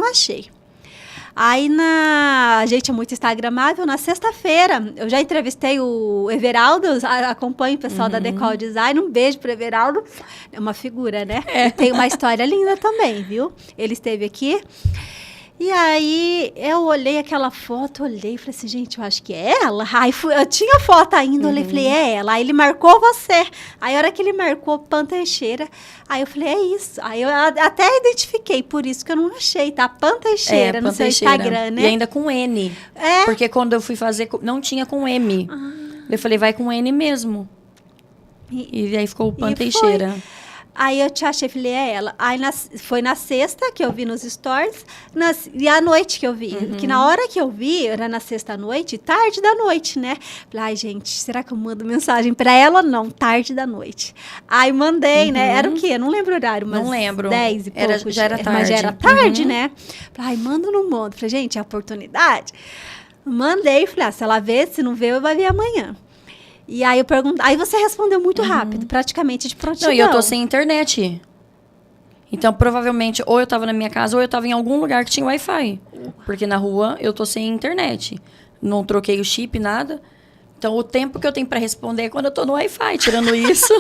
Aí, a gente é muito instagramável, na sexta-feira, eu já entrevistei o Everaldo, acompanho o pessoal da Decol Design, um beijo pro Everaldo, é uma figura, né? E tem uma história linda também, viu? Ele esteve aqui. E aí, eu olhei aquela foto, e falei assim, gente, eu acho que é ela. Aí eu tinha foto ainda, olhei e falei, é ela. Aí ele marcou você. Aí a hora que ele marcou Pan Teixeira, aí eu falei, é isso. Aí eu até identifiquei, por isso que eu não achei, tá? Pan Teixeira no seu Instagram, né? E ainda com N. Porque quando eu fui fazer, não tinha com M. Eu falei, vai com N mesmo. E aí ficou o Pan Teixeira. Aí eu te achei, falei, é ela. Aí foi na sexta que eu vi nos stories, e à noite que eu vi. Que na hora que eu vi, era na sexta à noite, tarde da noite, né? Falei, gente, será que eu mando mensagem pra ela ou não? Tarde da noite. Aí mandei, né? Era o quê? Eu não lembro o horário, mas não lembro. 10 e pouco. Já era tarde. Mas já era tarde, né? Falei, manda ou não mando? Falei, gente, é oportunidade. Mandei, falei, se ela vê, se não vê, eu vou ver amanhã. E aí eu perguntei, aí você respondeu muito rápido, praticamente de prontidão. Não, e eu tô sem internet. Então, provavelmente, ou eu tava na minha casa, ou eu tava em algum lugar que tinha Wi-Fi. Porque na rua eu tô sem internet. Não troquei o chip, nada. Então, o tempo que eu tenho pra responder é quando eu tô no Wi-Fi, tirando isso.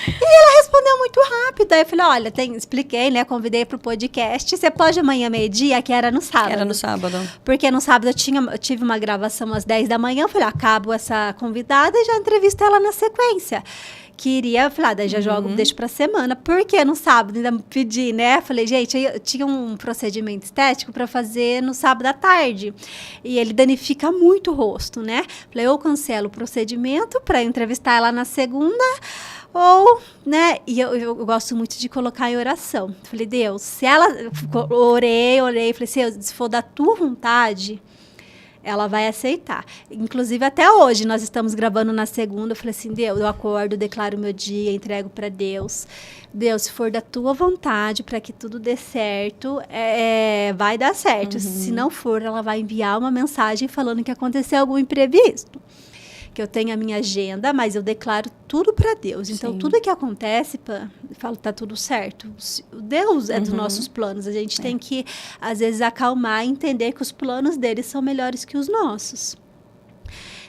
E ela respondeu muito rápido. Aí eu falei, olha, expliquei, né? Convidei pro podcast. Você pode amanhã, meio-dia, que era no sábado. Era no sábado. Porque no sábado eu tive uma gravação às 10 da manhã. Eu falei, acabo essa convidada e já entrevisto ela na sequência. Queria, falei, daí já jogo, deixo pra semana. Porque no sábado ainda pedi, né? Falei, gente, eu tinha um procedimento estético pra fazer no sábado à tarde. E ele danifica muito o rosto, né? Falei, eu cancelo o procedimento pra entrevistar ela na segunda. Ou, né, e eu gosto muito de colocar em oração. Falei, Deus, se ela... Orei, falei, se for da tua vontade, ela vai aceitar. Inclusive, até hoje, nós estamos gravando na segunda. Eu falei assim, Deus, eu acordo, declaro o meu dia, entrego para Deus. Deus, se for da tua vontade, para que tudo dê certo, vai dar certo. Se não for, ela vai enviar uma mensagem falando que aconteceu algum imprevisto. Que eu tenho a minha agenda, mas eu declaro tudo para Deus. Então, tudo que acontece, eu falo, tá tudo certo. Deus é dos nossos planos. A gente tem que, às vezes, acalmar e entender que os planos deles são melhores que os nossos.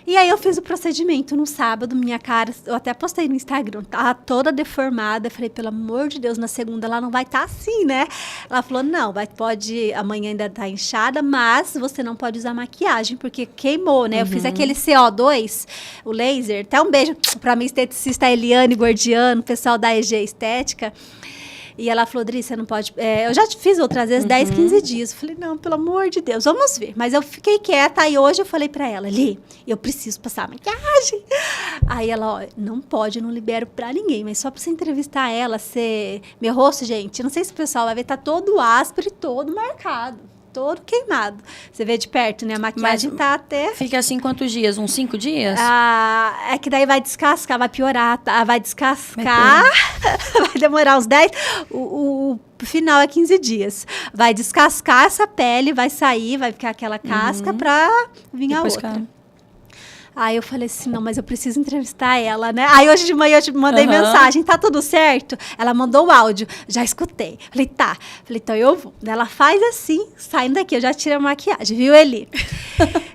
E aí eu fiz o procedimento no sábado, minha cara, eu até postei no Instagram, tava toda deformada. Falei, pelo amor de Deus, na segunda ela não vai estar assim, né? Ela falou, não, pode, amanhã ainda tá inchada, mas você não pode usar maquiagem, porque queimou, né? Eu fiz aquele CO2, o laser. Até um beijo pra minha esteticista Eliane Gordiano, pessoal da EG Estética. E ela falou, Dri, você não pode... eu já fiz outras vezes, 10, 15 dias. Eu falei, não, pelo amor de Deus, vamos ver. Mas eu fiquei quieta, e hoje eu falei pra ela, Li, eu preciso passar maquiagem. Aí ela, ó, não pode, não libero pra ninguém, mas só pra você entrevistar ela, meu rosto, gente, não sei se o pessoal vai ver, tá todo áspero e todo marcado. Todo queimado. Você vê de perto, né? A maquiagem tá até... Fica assim quantos dias? Uns 5 dias? É que daí vai descascar, vai piorar, tá? Vai descascar, vai demorar uns 10... O final é 15 dias. Vai descascar essa pele, vai sair, vai ficar aquela casca pra vir depois a outra. Cara. Aí eu falei assim, não, mas eu preciso entrevistar ela, né? Aí hoje de manhã eu te mandei mensagem, tá tudo certo? Ela mandou o áudio, já escutei. Falei, tá. Falei, então eu vou. Ela faz assim, saindo daqui, eu já tiro a maquiagem, viu, Eli?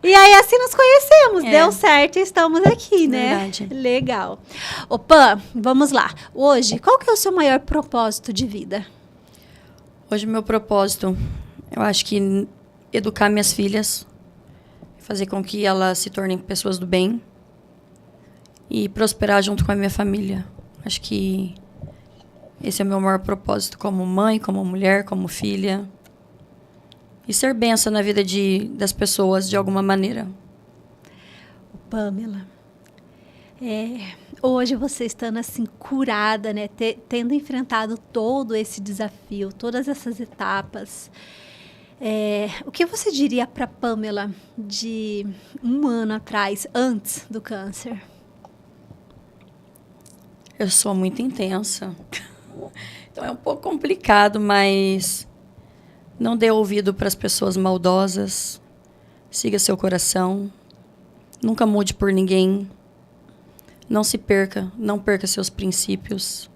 E aí assim nos conhecemos, deu certo e estamos aqui, né? Verdade. Legal. Ô, Pam, vamos lá. Hoje, qual que é o seu maior propósito de vida? Hoje meu propósito, eu acho que educar minhas filhas, fazer com que elas se tornem pessoas do bem e prosperar junto com a minha família. Acho que esse é o meu maior propósito como mãe, como mulher, como filha. E ser bênção na vida das pessoas de alguma maneira. Pamela, hoje você estando assim curada, né, tendo enfrentado todo esse desafio, todas essas etapas, o que você diria para Pamela de 1 ano atrás, antes do câncer? Eu sou muito intensa. Então é um pouco complicado, mas não dê ouvido para as pessoas maldosas. Siga seu coração. Nunca mude por ninguém. Não se perca, não perca seus princípios.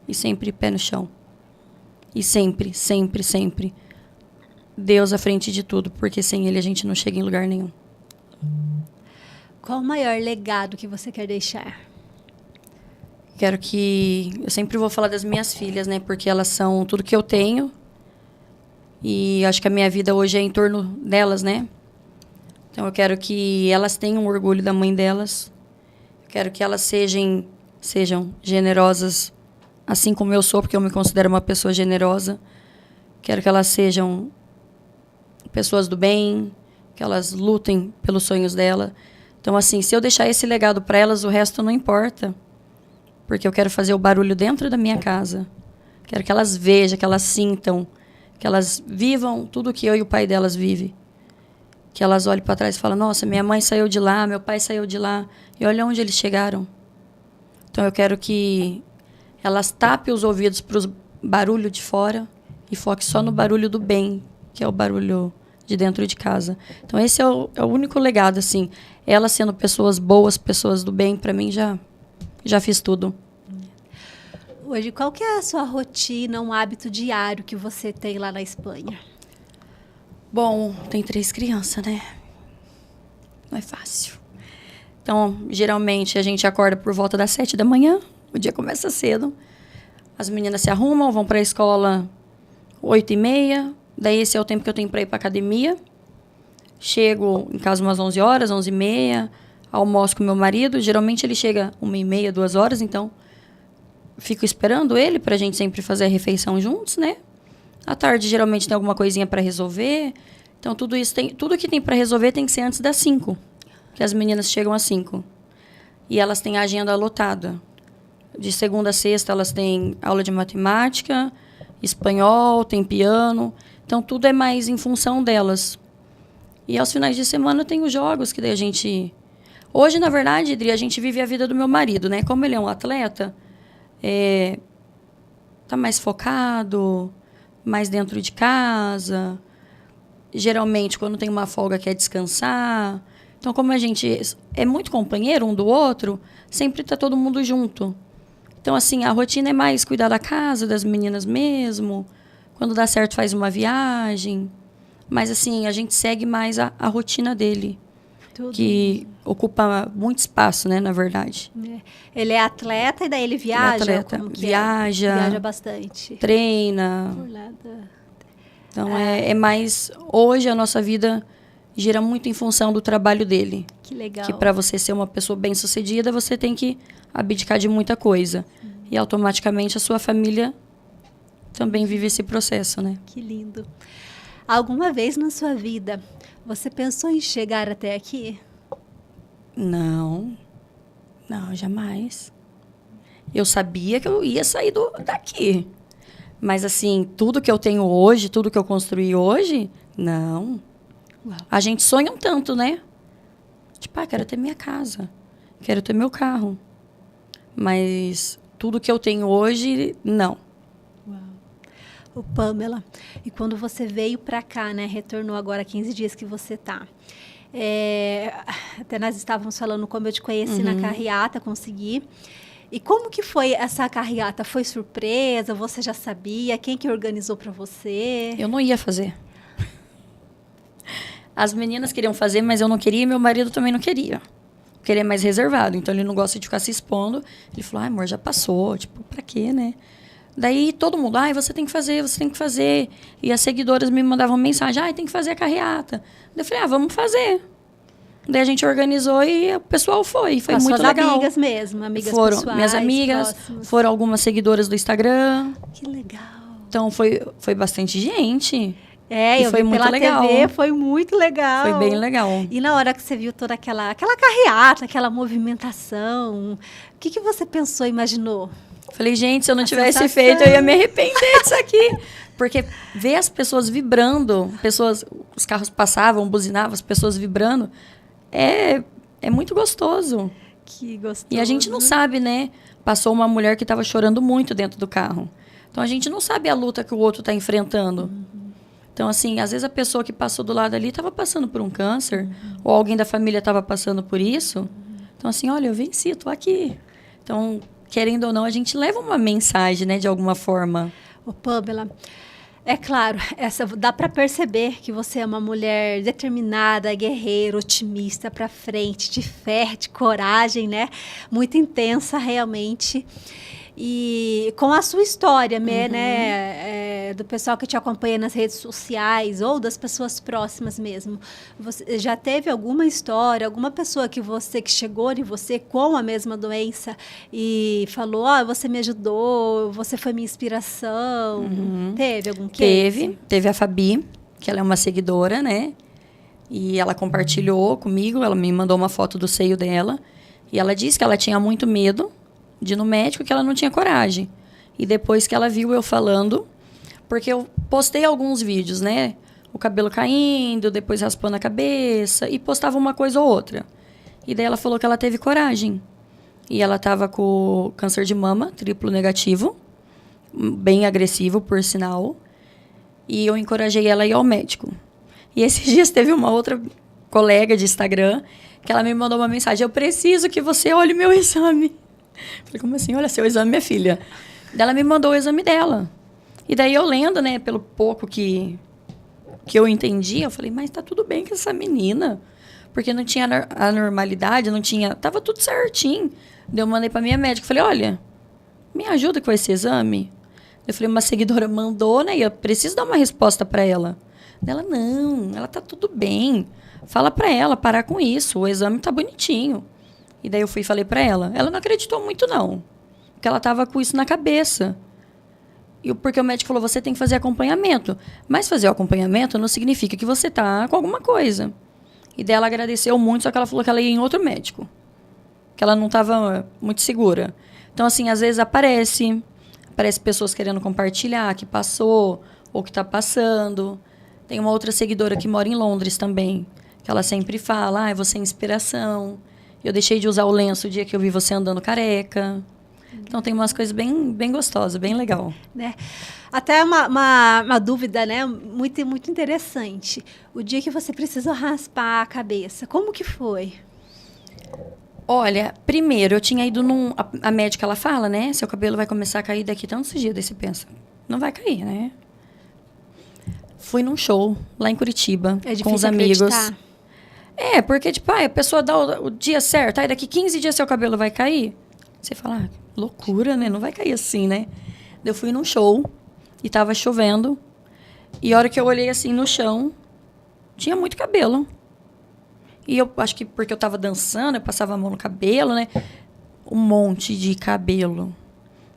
E sempre pé no chão. E sempre, sempre, sempre Deus à frente de tudo, porque sem Ele a gente não chega em lugar nenhum. Qual o maior legado que você quer deixar? Quero que... Eu sempre vou falar das minhas filhas, né? Porque elas são tudo que eu tenho. E acho que a minha vida hoje é em torno delas, né? Então eu quero que elas tenham orgulho da mãe delas. Eu quero que elas sejam generosas, assim como eu sou, porque eu me considero uma pessoa generosa. Quero que elas sejam pessoas do bem, que elas lutem pelos sonhos dela. Então, assim, se eu deixar esse legado para elas, o resto não importa. Porque eu quero fazer o barulho dentro da minha casa. Quero que elas vejam, que elas sintam, que elas vivam tudo que eu e o pai delas vivem. Que elas olhem para trás e falem, nossa, minha mãe saiu de lá, meu pai saiu de lá, e olha onde eles chegaram. Então, eu quero que elas tapem os ouvidos para os barulhos de fora e foquem só no barulho do bem, que é o barulho de dentro de casa. Então, esse é o único legado, assim. Elas sendo pessoas boas, pessoas do bem, para mim, já fiz tudo. Hoje, qual que é a sua rotina, um hábito diário que você tem lá na Espanha? Bom, tem 3 crianças, né? Não é fácil. Então, geralmente, a gente acorda por volta das 7 da manhã. O dia começa cedo. As meninas se arrumam, vão para a escola 8h30. Daí, esse é o tempo que eu tenho para ir para academia. Chego em casa umas 11 horas, 11h30. Almoço com meu marido. Geralmente, ele chega 1h30, 2 horas. Então, fico esperando ele para a gente sempre fazer a refeição juntos, né? À tarde, geralmente, tem alguma coisinha para resolver. Então, tudo que tem para resolver tem que ser antes das 5. Que as meninas chegam às 5. E elas têm a agenda lotada. De segunda a sexta, elas têm aula de matemática, espanhol, tem piano. Então, tudo é mais em função delas. E aos finais de semana tem os jogos, que daí a gente... Hoje, na verdade, Adri, a gente vive a vida do meu marido, né? Como ele é um atleta, tá mais focado, mais dentro de casa. Geralmente, quando tem uma folga, quer descansar. Então, como a gente é muito companheiro um do outro, sempre tá todo mundo junto. Então, assim, a rotina é mais cuidar da casa, das meninas mesmo. Quando dá certo, faz uma viagem. Mas, assim, a gente segue mais a rotina dele. Tudo. que ocupa muito espaço, né, na verdade. Ele é atleta e daí ele viaja? Ele é atleta, Como que viaja, viaja bastante. treina. Por lá Então, é mais... Hoje, a nossa vida gira muito em função do trabalho dele. Que legal. Que para você ser uma pessoa bem-sucedida, você tem que abdicar de muita coisa. E, automaticamente, a sua família também vive esse processo, né? Que lindo. Alguma vez na sua vida, você pensou em chegar até aqui? Não, jamais. Eu sabia que eu ia sair daqui. Mas, assim, tudo que eu tenho hoje, tudo que eu construí hoje, não. Uau. A gente sonha um tanto, né? Tipo, quero ter minha casa, quero ter meu carro. Mas tudo que eu tenho hoje, não. O Pamela, e quando você veio para cá, né, retornou agora 15 dias que você tá, até nós estávamos falando como eu te conheci na carreata, consegui. E como que foi essa carreata? Foi surpresa? Você já sabia? Quem que organizou para você? Eu não ia fazer. As meninas queriam fazer, mas eu não queria e meu marido também não queria. Ele é mais reservado, então ele não gosta de ficar se expondo. Ele falou, amor, já passou, tipo, pra quê, né? Daí todo mundo, você tem que fazer, você tem que fazer. E as seguidoras me mandavam mensagem, tem que fazer a carreata. Daí eu falei, vamos fazer. Daí a gente organizou e o pessoal foi As muito suas legal. Amigas mesmo, amigas foram pessoais, minhas amigas, próximas. Foram algumas seguidoras do Instagram. Que legal. Então foi bastante gente. E eu foi vi muito pela legal. TV, foi muito legal. Foi bem legal. E na hora que você viu toda aquela carreata, aquela movimentação, o que você pensou, imaginou? Falei, gente, se eu não tivesse feito, eu ia me arrepender disso aqui. Porque ver as pessoas vibrando, os carros passavam, buzinavam, as pessoas vibrando, é muito gostoso. Que gostoso. E a gente não sabe, né? Passou uma mulher que estava chorando muito dentro do carro. Então, a gente não sabe a luta que o outro está enfrentando. Então, assim, às vezes a pessoa que passou do lado ali estava passando por um câncer, ou alguém da família estava passando por isso. Então, assim, olha, eu venci, estou aqui. Então, querendo ou não, a gente leva uma mensagem, né, de alguma forma. Ô, Pamela, é claro, dá para perceber que você é uma mulher determinada, guerreira, otimista, para frente, de fé, de coragem, né? Muito intensa, realmente. E com a sua história, né, do pessoal que te acompanha nas redes sociais ou das pessoas próximas mesmo. Você já teve alguma história, alguma pessoa que chegou em você com a mesma doença e falou, você me ajudou, você foi minha inspiração? Teve algum case? Teve a Fabi, que ela é uma seguidora, né? E ela compartilhou comigo, ela me mandou uma foto do seio dela e ela disse que ela tinha muito medo de ir no médico, que ela não tinha coragem. E depois que ela viu eu falando, porque eu postei alguns vídeos, né? O cabelo caindo, depois raspando a cabeça, e postava uma coisa ou outra. E daí ela falou que ela teve coragem. E ela estava com câncer de mama, triplo negativo, bem agressivo, por sinal. E eu encorajei ela a ir ao médico. E esses dias teve uma outra colega de Instagram, que ela me mandou uma mensagem, eu preciso que você olhe meu exame. Falei, como assim? Olha, seu exame, minha filha. Daí ela me mandou o exame dela. E daí eu lendo, né, pelo pouco que eu entendi, eu falei, mas tá tudo bem com essa menina. Porque não tinha anormalidade, não tinha... Tava tudo certinho. Daí eu mandei pra minha médica, falei, olha, me ajuda com esse exame. Eu falei, uma seguidora mandou, né, e eu preciso dar uma resposta pra ela. Ela, não, ela tá tudo bem. Fala pra ela, parar com isso, o exame tá bonitinho. E daí eu fui e falei pra ela. Ela não acreditou muito, não. Porque ela tava com isso na cabeça. Porque o médico falou, você tem que fazer acompanhamento. Mas fazer o acompanhamento não significa que você tá com alguma coisa. E daí ela agradeceu muito, só que ela falou que ela ia em outro médico. Que ela não tava muito segura. Então, assim, às vezes aparece pessoas querendo compartilhar que passou ou que tá passando. Tem uma outra seguidora que mora em Londres também, que ela sempre fala, você é inspiração. Eu deixei de usar o lenço o dia que eu vi você andando careca. Então, tem umas coisas bem, bem gostosas, bem legal. Né? Até uma dúvida, né? Muito, muito interessante. O dia que você precisou raspar a cabeça, como que foi? Olha, primeiro, eu tinha ido a médica, ela fala, né? Seu cabelo vai começar a cair daqui tantos dias. Daí você pensa, não vai cair, né? Fui num show lá em Curitiba, com os amigos. Acreditar. Porque, tipo, a pessoa dá o dia certo, aí daqui 15 dias seu cabelo vai cair. Você fala, loucura, né? Não vai cair assim, né? Eu fui num show e tava chovendo. E a hora que eu olhei assim no chão, tinha muito cabelo. E eu acho que porque eu tava dançando, eu passava a mão no cabelo, né? Um monte de cabelo.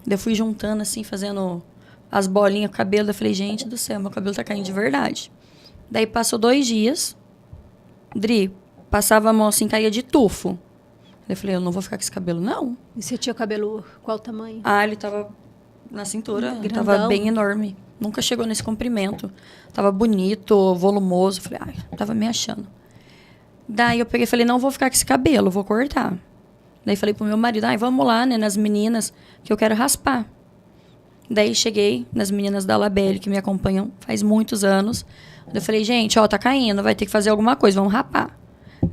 Daí eu fui juntando assim, fazendo as bolinhas com o cabelo. Eu falei, gente do céu, meu cabelo tá caindo de verdade. Daí passou 2 dias. Dri, passava a mão assim, caía de tufo. Eu falei, eu não vou ficar com esse cabelo, não. E você tinha o cabelo qual tamanho? Ele tava na cintura, Grandão. tava bem enorme. Nunca chegou nesse comprimento. Tava bonito, volumoso. Falei, tava me achando. Daí eu peguei e falei, não vou ficar com esse cabelo, vou cortar. Daí falei pro meu marido, vamos lá, né, nas meninas, que eu quero raspar. Daí cheguei nas meninas da Labelle, que me acompanham faz muitos anos. Daí eu falei, gente, tá caindo, vai ter que fazer alguma coisa, vamos rapar.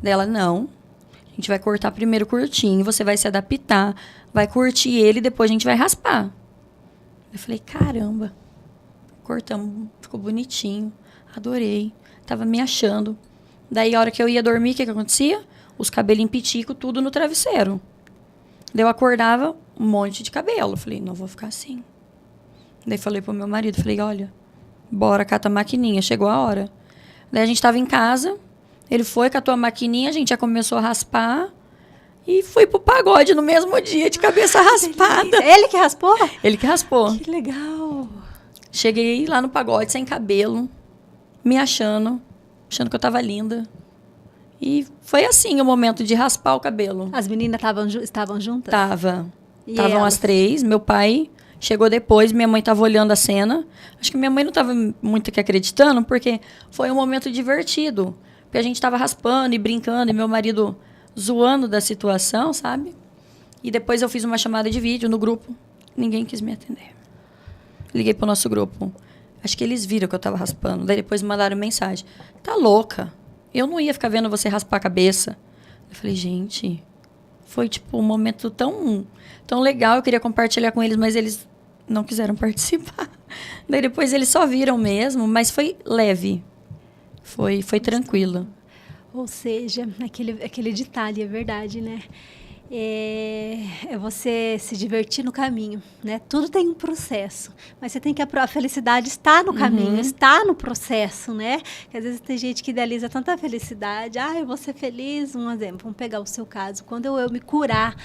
Daí ela, não, a gente vai cortar primeiro curtinho, você vai se adaptar, vai curtir ele, depois a gente vai raspar. Eu falei, caramba. Cortamos, ficou bonitinho, adorei, tava me achando. Daí, a hora que eu ia dormir, o que acontecia? Os cabelinhos pitico, tudo no travesseiro. Daí eu acordava, um monte de cabelo. Falei, não vou ficar assim. Daí falei pro meu marido, falei, olha, bora, cata a maquininha, chegou a hora. Daí a gente tava em casa, ele foi, catou a maquininha, a gente já começou a raspar e fui pro pagode no mesmo dia, de cabeça raspada. Ele que raspou? Ele que raspou. Que legal. Cheguei lá no pagode, sem cabelo, me achando que eu tava linda. E foi assim o momento de raspar o cabelo. As meninas estavam juntas? Estavam as 3. Meu pai chegou depois, minha mãe tava olhando a cena. Acho que minha mãe não tava muito aqui acreditando, porque foi um momento divertido. Porque a gente tava raspando e brincando, e meu marido zoando da situação, sabe? E depois eu fiz uma chamada de vídeo no grupo. Ninguém quis me atender. Liguei pro nosso grupo. Acho que eles viram que eu tava raspando. Daí depois me mandaram mensagem. Tá louca? Eu não ia ficar vendo você raspar a cabeça. Eu falei, gente, foi tipo um momento tão legal. Eu queria compartilhar com eles, mas eles não quiseram participar. Daí depois eles só viram mesmo, mas foi leve. Foi tranquilo. Ou seja, aquele detalhe, é verdade, né? É você se divertir no caminho, né? Tudo tem um processo, mas você tem que a felicidade está no caminho, está no processo, né? Porque às vezes tem gente que idealiza tanta felicidade, eu vou ser feliz, um exemplo, vamos pegar o seu caso, quando eu me curar,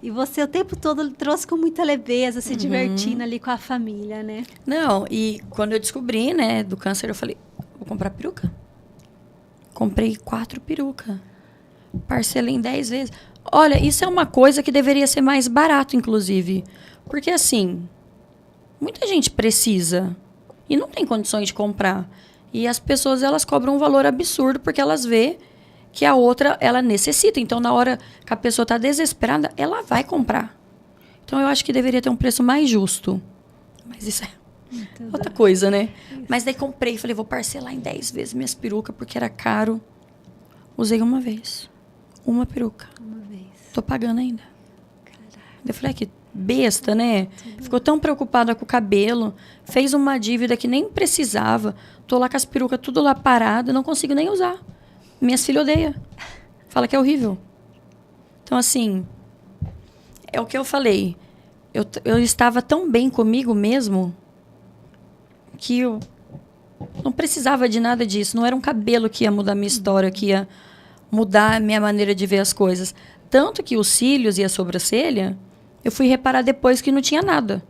e você o tempo todo trouxe com muita leveza, se divertindo ali com a família, né? Não, e quando eu descobri, né, do câncer, eu falei, vou comprar peruca. Comprei 4 perucas, parcelei em 10 vezes. Olha, isso é uma coisa que deveria ser mais barato, inclusive. Porque, assim, muita gente precisa e não tem condições de comprar. E as pessoas, elas cobram um valor absurdo porque elas vê que a outra, ela necessita. Então, na hora que a pessoa está desesperada, ela vai comprar. Então, eu acho que deveria ter um preço mais justo. Mas isso é outra coisa, né? Isso. Mas daí comprei, falei, vou parcelar em 10 vezes minhas perucas porque era caro. Usei uma vez. Uma peruca. Tô pagando ainda. Caraca. Eu falei, que besta, né? Ficou tão preocupada com o cabelo. Fez uma dívida que nem precisava. Tô lá com as perucas tudo lá parado. Não consigo nem usar. Minhas filhas odeiam. Fala que é horrível. Então, assim, é o que eu falei. Eu estava tão bem comigo mesmo que eu não precisava de nada disso. Não era um cabelo que ia mudar minha história, que ia mudar a minha maneira de ver as coisas. Tanto que os cílios e a sobrancelha, eu fui reparar depois que não tinha nada.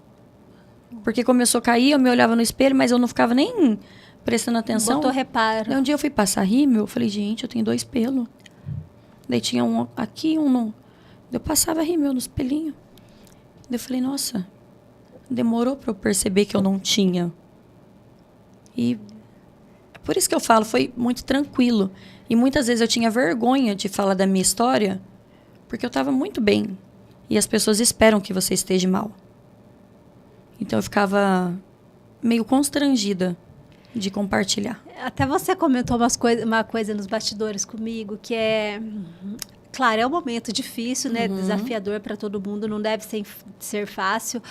Porque começou a cair, eu me olhava no espelho, mas eu não ficava nem prestando atenção. Botou reparo. Daí um dia eu fui passar rímel, eu falei, gente, eu tenho 2 pelos. Daí tinha um aqui, um no... Eu passava rímel nos pelinhos. Daí eu falei, nossa, demorou para eu perceber que eu não tinha. E é por isso que eu falo, foi muito tranquilo. E muitas vezes eu tinha vergonha de falar da minha história, porque eu estava muito bem. E as pessoas esperam que você esteja mal. Então eu ficava meio constrangida de compartilhar. Até você comentou uma coisa nos bastidores comigo, que é... claro, é um momento difícil, né? Desafiador para todo mundo, não deve ser fácil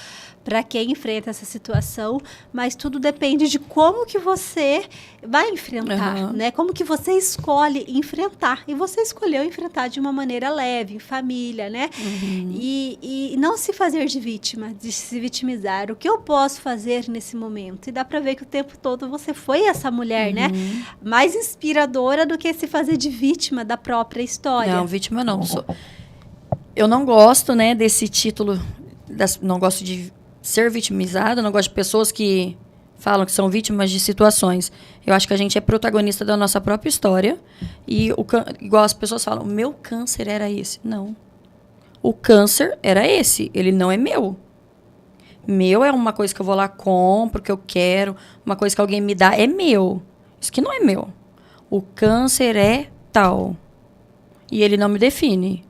para quem enfrenta essa situação, mas tudo depende de como que você vai enfrentar, né? Como que você escolhe enfrentar. E você escolheu enfrentar de uma maneira leve, em família, né? E não se fazer de vítima, de se vitimizar. O que eu posso fazer nesse momento? E dá para ver que o tempo todo você foi essa mulher, né? Mais inspiradora do que se fazer de vítima da própria história. Não, vítima não. Eu não gosto, né, desse título, não gosto de ser vitimizada, não gosto de pessoas que falam que são vítimas de situações. Eu acho que a gente é protagonista da nossa própria história. E, igual as pessoas falam, o meu câncer era esse. Não. O câncer era esse. Ele não é meu. Meu é uma coisa que eu vou lá, compro, que eu quero. Uma coisa que alguém me dá é meu. Isso que não é meu. O câncer é tal. E ele não me define.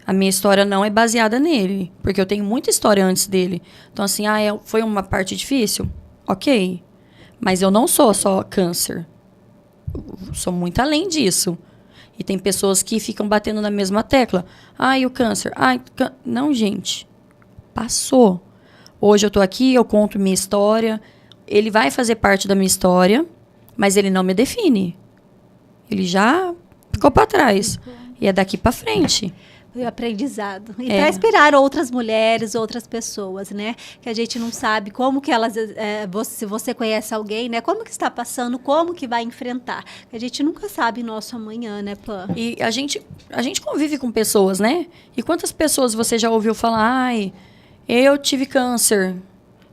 A minha história não é baseada nele, porque eu tenho muita história antes dele. Então, assim, foi uma parte difícil? Ok. Mas eu não sou só câncer. Eu sou muito além disso. E tem pessoas que ficam batendo na mesma tecla. E o câncer? Não, gente. Passou. Hoje eu tô aqui, eu conto minha história. Ele vai fazer parte da minha história, mas ele não me define. Ele já ficou para trás. E é daqui para frente. Foi aprendizado. E para inspirar outras mulheres, outras pessoas, né? Que a gente não sabe como que elas... se você conhece alguém, né? Como que está passando, como que vai enfrentar. A gente nunca sabe nosso amanhã, né, Pã? E a gente convive com pessoas, né? E quantas pessoas você já ouviu falar, eu tive câncer.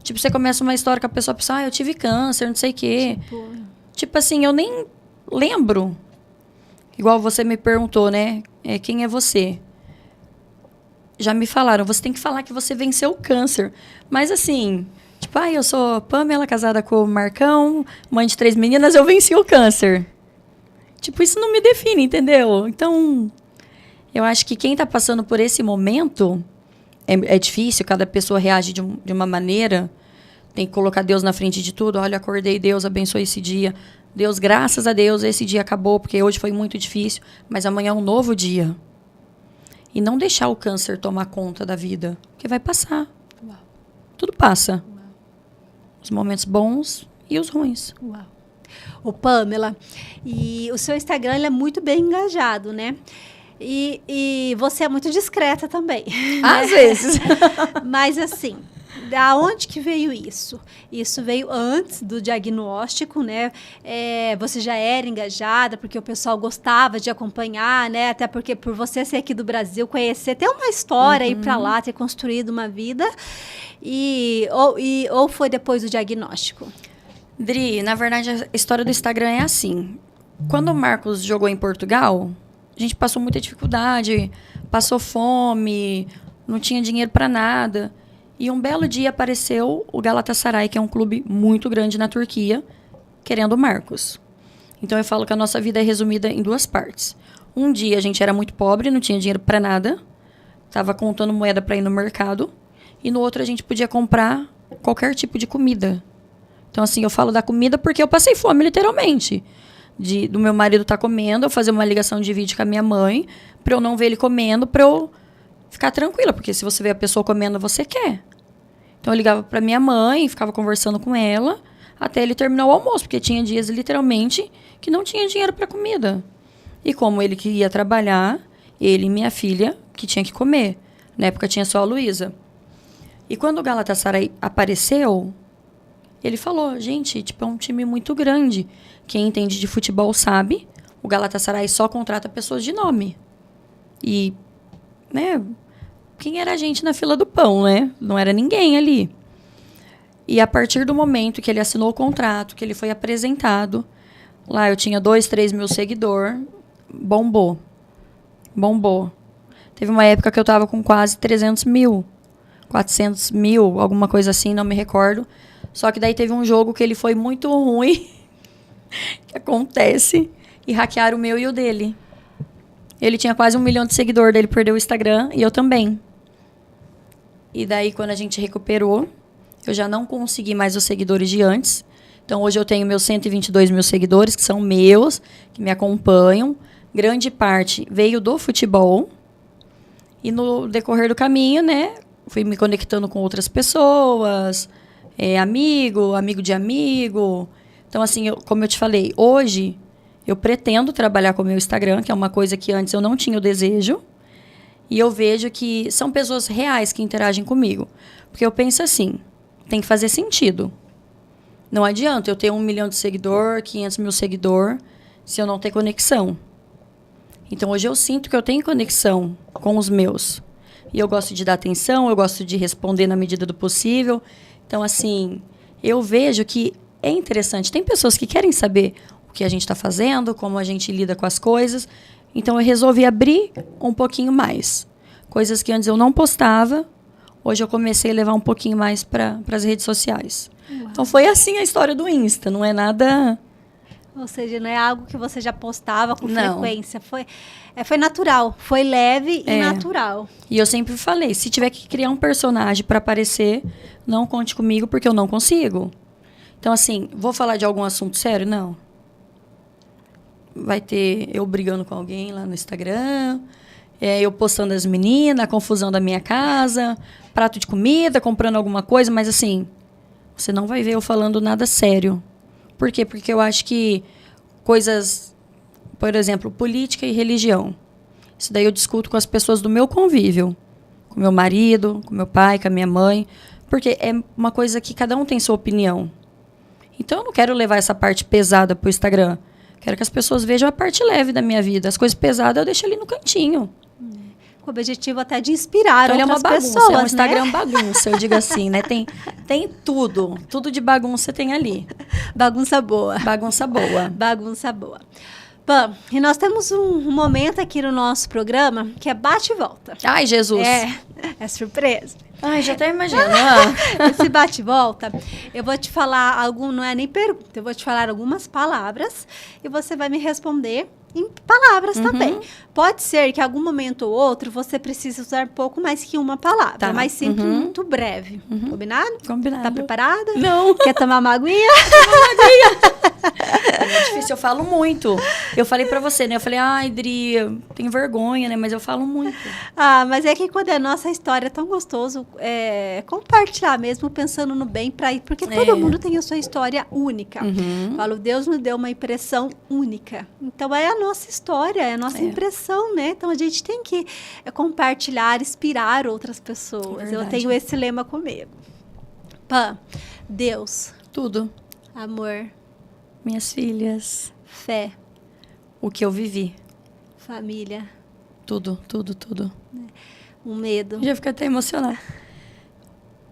Tipo, você começa uma história com a pessoa pensa, eu tive câncer, não sei o quê. Tipo assim, eu nem lembro. Igual você me perguntou, né? Quem é você? Já me falaram, você tem que falar que você venceu o câncer. Mas assim, tipo, eu sou Pamela, casada com o Marcão, mãe de 3 meninas, eu venci o câncer. Tipo, isso não me define, entendeu? Então, eu acho que quem tá passando por esse momento, é difícil, cada pessoa reage de uma maneira, tem que colocar Deus na frente de tudo. Olha, acordei, Deus abençoe esse dia. Deus, graças a Deus, esse dia acabou, porque hoje foi muito difícil, mas amanhã é um novo dia. E não deixar o câncer tomar conta da vida, porque vai passar. Uau. Tudo passa. Uau. Os momentos bons e os ruins. Uau. Ô, Pamela, e o seu Instagram ele é muito bem engajado, né? E você é muito discreta também. Às vezes. Mas assim, da onde que veio isso? Isso veio antes do diagnóstico, né? Você já era engajada, porque o pessoal gostava de acompanhar, né? Até porque por você ser aqui do Brasil, conhecer, ter uma história, ir para lá, ter construído uma vida. Ou foi depois do diagnóstico? Dri, na verdade, a história do Instagram é assim. Quando o Marcos jogou em Portugal, a gente passou muita dificuldade, passou fome, não tinha dinheiro para nada. E um belo dia apareceu o Galatasaray, que é um clube muito grande na Turquia, querendo o Marcos. Então eu falo que a nossa vida é resumida em 2 partes. Um dia a gente era muito pobre, não tinha dinheiro para nada, estava contando moeda para ir no mercado. E no outro a gente podia comprar qualquer tipo de comida. Então assim, eu falo da comida porque eu passei fome, literalmente. Do meu marido estar comendo, eu fazer uma ligação de vídeo com a minha mãe, para eu não ver ele comendo, para eu ficar tranquila, porque se você vê a pessoa comendo, você quer. Então eu ligava para minha mãe, ficava conversando com ela, até ele terminar o almoço, porque tinha dias, literalmente, que não tinha dinheiro para comida. E como ele queria trabalhar, ele e minha filha, que tinha que comer. Na época tinha só a Luísa. E quando o Galatasaray apareceu, ele falou, gente, tipo, é um time muito grande. Quem entende de futebol sabe, o Galatasaray só contrata pessoas de nome. E, né, quem era a gente na fila do pão, né? Não era ninguém ali. E a partir do momento que ele assinou o contrato, que ele foi apresentado, lá eu tinha 2, 3 mil seguidores, bombou. Teve uma época que eu tava com quase 300 mil, 400 mil, alguma coisa assim, não me recordo. Só que daí teve um jogo que ele foi muito ruim, que acontece, e hackearam o meu e o dele. Ele tinha quase 1 milhão de seguidores, daí ele perdeu o Instagram e eu também. E daí, quando a gente recuperou, eu já não consegui mais os seguidores de antes. Então, hoje eu tenho meus 122 mil seguidores, que são meus, que me acompanham. grande parte veio do futebol. E no decorrer do caminho, né, fui me conectando com outras pessoas, amigo de amigo. Então, assim, como eu te falei, hoje eu pretendo trabalhar com o meu Instagram, que é uma coisa que antes eu não tinha o desejo. E eu vejo que são pessoas reais que interagem comigo. Porque eu penso assim, tem que fazer sentido. Não adianta eu ter 1 milhão de seguidor, 500 mil seguidor, se eu não ter conexão. Então, hoje eu sinto que eu tenho conexão com os meus. E eu gosto de dar atenção, eu gosto de responder na medida do possível. Então, assim, eu vejo que é interessante. Tem pessoas que querem saber o que a gente está fazendo, como a gente lida com as coisas. Então, eu resolvi abrir um pouquinho mais. Coisas que antes eu não postava, hoje eu comecei a levar um pouquinho mais para as redes sociais. Uau. Então, foi assim a história do Insta, não é nada... Ou seja, não é algo que você já postava com frequência. Foi natural, foi leve e natural. E eu sempre falei, se tiver que criar um personagem para aparecer, não conte comigo porque eu não consigo. Então, assim, vou falar de algum assunto sério? Não. Vai ter eu brigando com alguém lá no Instagram, eu postando as meninas, a confusão da minha casa, prato de comida, comprando alguma coisa, mas assim, você não vai ver eu falando nada sério. Por quê? Porque eu acho que coisas, por exemplo, política e religião, isso daí eu discuto com as pessoas do meu convívio, com meu marido, com meu pai, com a minha mãe, porque é uma coisa que cada um tem sua opinião. Então eu não quero levar essa parte pesada pro Instagram. Quero que as pessoas vejam a parte leve da minha vida. As coisas pesadas eu deixo ali no cantinho. Com o objetivo até de inspirar então, outras bagunça, pessoas, é um Instagram bagunça, eu digo assim, né? Tem tudo. Tudo de bagunça tem ali. Bagunça boa. Bagunça boa. Bagunça boa. Bom, e nós temos um momento aqui no nosso programa que é bate e volta. Ai, Jesus. É surpresa. Ai, já até imagino. Esse bate e volta, eu vou te falar não é nem pergunta, eu vou te falar algumas palavras e você vai me responder em palavras também. Pode ser que em algum momento ou outro você precise usar pouco mais que uma palavra, mas sempre muito breve. Combinado? Combinado. Tá preparada? Não. Quer tomar uma aguinha? É difícil, eu falo muito. Eu falei pra você, né? Eu falei, ai, Dri, tenho vergonha, né? Mas eu falo muito. Mas é que quando é nossa história é tão gostoso compartilhar mesmo, pensando no bem, porque todo mundo tem a sua história única. Falo, Deus nos deu uma impressão única. Então, é a nossa história, é a nossa impressão, né? Então, a gente tem que compartilhar, inspirar outras pessoas. Verdade. Eu tenho esse lema comigo. Deus. Tudo. Amor. Minhas filhas. Fé. O que eu vivi. Família. Tudo, tudo, tudo. Um medo. Já fico até emocionada.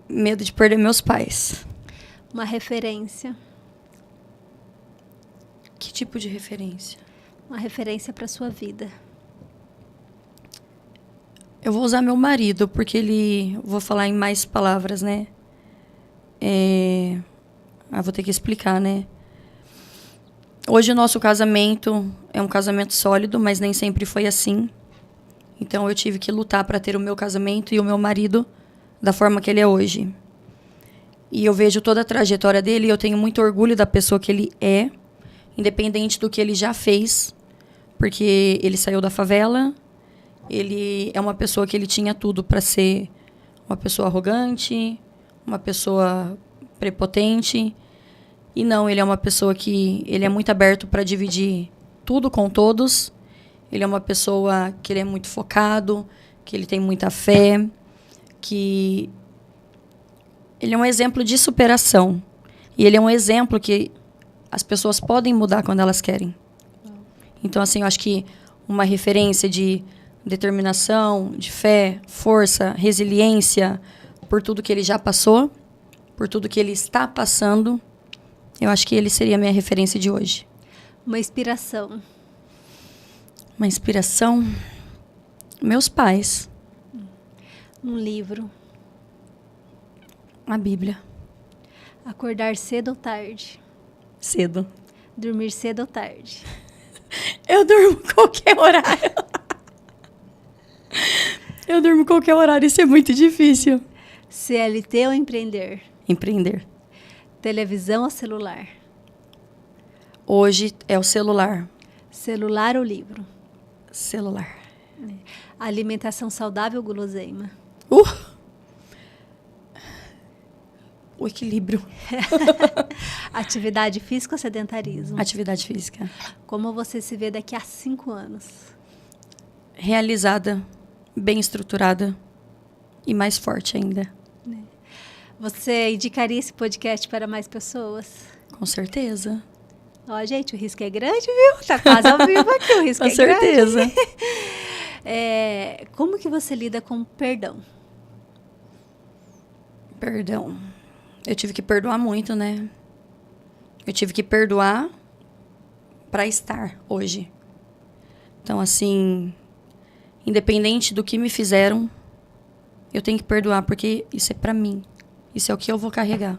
Medo de perder meus pais. Uma referência. Que tipo de referência? Uma referência para sua vida. Eu vou usar meu marido, porque vou falar em mais palavras, né? Vou ter que explicar, né? Hoje o nosso casamento é um casamento sólido, mas nem sempre foi assim. Então eu tive que lutar para ter o meu casamento e o meu marido da forma que ele é hoje. E eu vejo toda a trajetória dele e eu tenho muito orgulho da pessoa que ele é, independente do que ele já fez, porque ele saiu da favela, ele é uma pessoa que ele tinha tudo para ser uma pessoa arrogante, uma pessoa prepotente. E não, ele é uma pessoa que ele é muito aberto para dividir tudo com todos. Ele é uma pessoa que ele é muito focado, que ele tem muita fé, que ele é um exemplo de superação. E ele é um exemplo que as pessoas podem mudar quando elas querem. Então, assim, eu acho que uma referência de determinação, de fé, força, resiliência, por tudo que ele já passou, por tudo que ele está passando, eu acho que ele seria a minha referência de hoje. Uma inspiração. Uma inspiração? Meus pais. Um livro. A Bíblia. Acordar cedo ou tarde? Cedo. Dormir cedo ou tarde? Eu durmo qualquer horário. Eu durmo qualquer horário, isso é muito difícil. CLT ou empreender? Empreender. Televisão ou celular? Hoje é o celular. Celular ou livro? Celular. Alimentação saudável ou guloseima? O equilíbrio. Atividade física ou sedentarismo? Atividade física. Como você se vê daqui a 5 anos? Realizada, bem estruturada e mais forte ainda. Você indicaria esse podcast para mais pessoas? Com certeza. Ó, gente, o risco é grande, viu? Tá quase ao vivo aqui, o risco é grande. Com certeza. Como que você lida com o perdão? Perdão. Eu tive que perdoar muito, né? Eu tive que perdoar para estar hoje. Então, assim, independente do que me fizeram, eu tenho que perdoar, porque isso é para mim. Isso é o que eu vou carregar.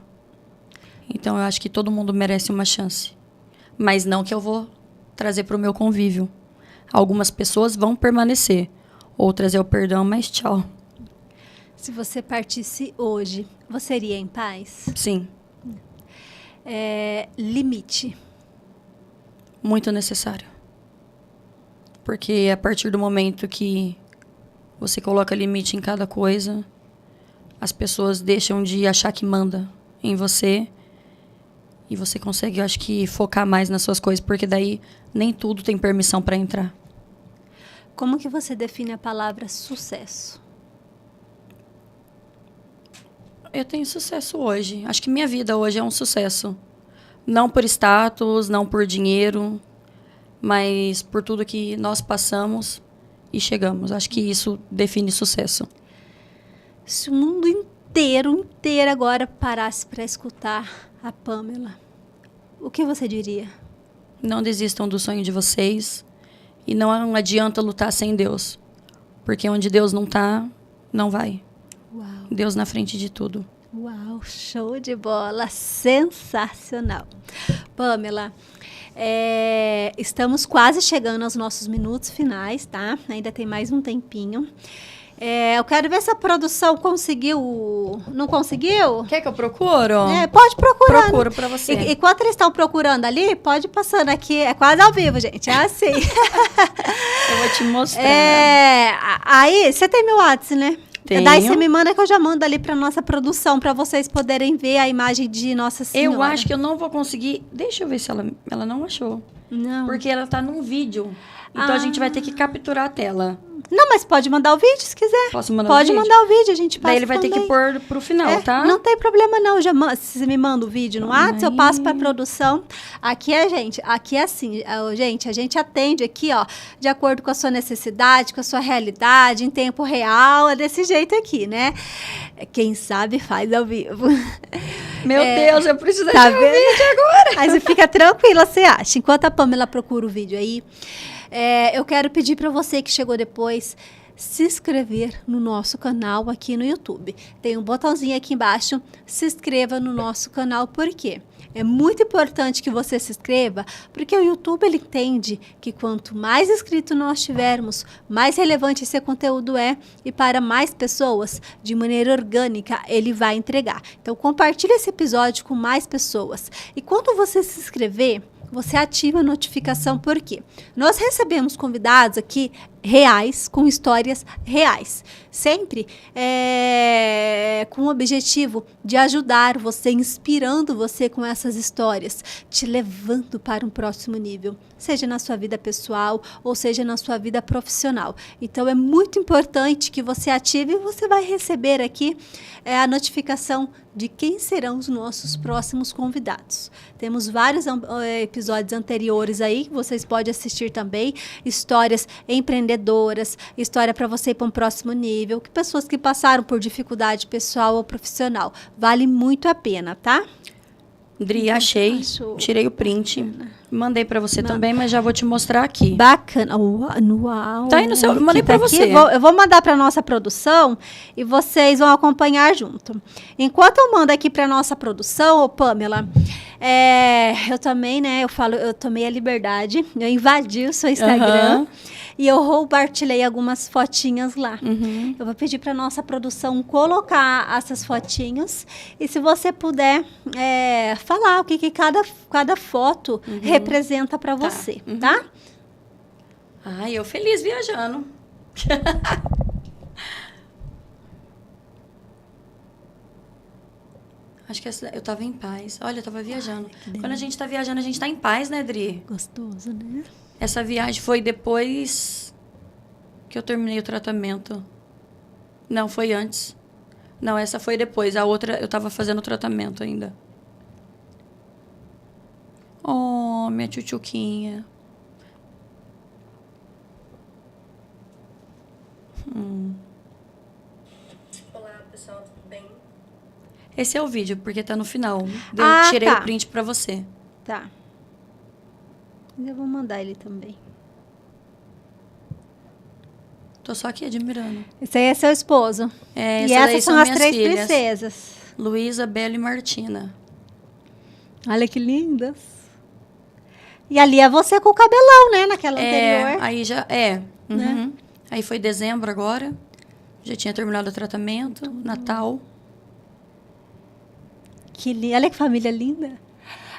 Então, eu acho que todo mundo merece uma chance. Mas não que eu vou trazer para o meu convívio. Algumas pessoas vão permanecer. Outras é o perdão, mas tchau. Se você partisse hoje, você iria em paz? Sim. Limite. Muito necessário. Porque a partir do momento que você coloca limite em cada coisa, as pessoas deixam de achar que manda em você. E você consegue, eu acho que, focar mais nas suas coisas, porque daí nem tudo tem permissão para entrar. Como que você define a palavra sucesso? Eu tenho sucesso hoje. Acho que minha vida hoje é um sucesso. Não por status, não por dinheiro, mas por tudo que nós passamos e chegamos. Acho que isso define sucesso. Se o mundo inteiro agora parasse para escutar a Pamela, o que você diria? Não desistam do sonho de vocês e não adianta lutar sem Deus, porque onde Deus não tá, não vai. Uau. Deus na frente de tudo. Uau, show de bola, sensacional. Pamela, estamos quase chegando aos nossos minutos finais, tá? Ainda tem mais um tempinho. Eu quero ver se a produção conseguiu. Não conseguiu? Quer que eu procuro? Pode procurar. Procuro pra você. Enquanto eles estão procurando ali, pode ir passando aqui. É quase ao vivo, gente. É assim. Eu vou te mostrar. Aí, você tem meu WhatsApp, né? Tenho. Daí você me manda que eu já mando ali pra nossa produção, pra vocês poderem ver a imagem de Nossa Senhora. Eu acho que eu não vou conseguir. Deixa eu ver se ela não achou. Não. Porque ela tá num vídeo. Então a gente vai ter que capturar a tela. Não, mas pode mandar o vídeo se quiser. Posso mandar pode o vídeo? mandar o vídeo, a gente passa. Daí ele vai ter que pôr pro final, tá? Não tem problema não. Se você me manda o vídeo no WhatsApp, eu passo pra produção. Aqui é assim, gente, a gente atende aqui, ó, de acordo com a sua necessidade, com a sua realidade, em tempo real, é desse jeito aqui, né? Quem sabe faz ao vivo. Meu Deus, eu preciso tá achar o vídeo agora. Mas você fica tranquila, você acha. Enquanto a Pamela procura o vídeo aí, eu quero pedir para você que chegou depois se inscrever no nosso canal aqui no YouTube. Tem um botãozinho aqui embaixo, se inscreva no nosso canal, por quê? É muito importante que você se inscreva, porque o YouTube ele entende que quanto mais inscritos nós tivermos, mais relevante esse conteúdo é e para mais pessoas, de maneira orgânica, ele vai entregar. Então compartilhe esse episódio com mais pessoas. E quando você se inscrever, você ativa a notificação, porque nós recebemos convidados aqui reais, com histórias reais. Sempre com o objetivo de ajudar você, inspirando você com essas histórias, te levando para um próximo nível, seja na sua vida pessoal ou seja na sua vida profissional. Então é muito importante que você ative e você vai receber aqui a notificação de quem serão os nossos próximos convidados. Temos vários episódios anteriores aí que vocês podem assistir também, histórias empreendedoras, história para você ir para um próximo nível, que pessoas que passaram por dificuldade pessoal ou profissional. Vale muito a pena, tá? Dri, achei, tirei o print, mandei pra você também, mas já vou te mostrar aqui. Bacana, uau. Tá aí no seu, mandei pra você. Eu vou mandar pra nossa produção e vocês vão acompanhar junto. Enquanto eu mando aqui pra nossa produção, Pamela, eu também, né, eu tomei a liberdade, eu invadi o seu Instagram. E eu compartilhei algumas fotinhas lá. Eu vou pedir para nossa produção colocar essas fotinhas. E se você puder falar o que cada foto representa para você, tá? Ai, eu feliz viajando. Acho que eu tava em paz. Olha, eu tava viajando. Quando a gente tá viajando, a gente tá em paz, né, Dri? Gostoso, né? Essa viagem foi depois que eu terminei o tratamento. Não, foi antes. Não, essa foi depois. A outra, eu tava fazendo o tratamento ainda. Oh, minha tchutchuquinha. Olá, pessoal, tudo bem? Esse é o vídeo, porque tá no final. Eu tirei o print pra você. Tá. Eu vou mandar ele também. Tô só aqui admirando. Esse aí é seu esposo. É, e essas são as minhas 3 filhas. princesas. Luísa, Bela e Martina. Olha que lindas. E ali é você com o cabelão, né? Naquela anterior. Aí já... Né? Aí foi dezembro agora. Já tinha terminado o tratamento. Natal. Olha que família linda.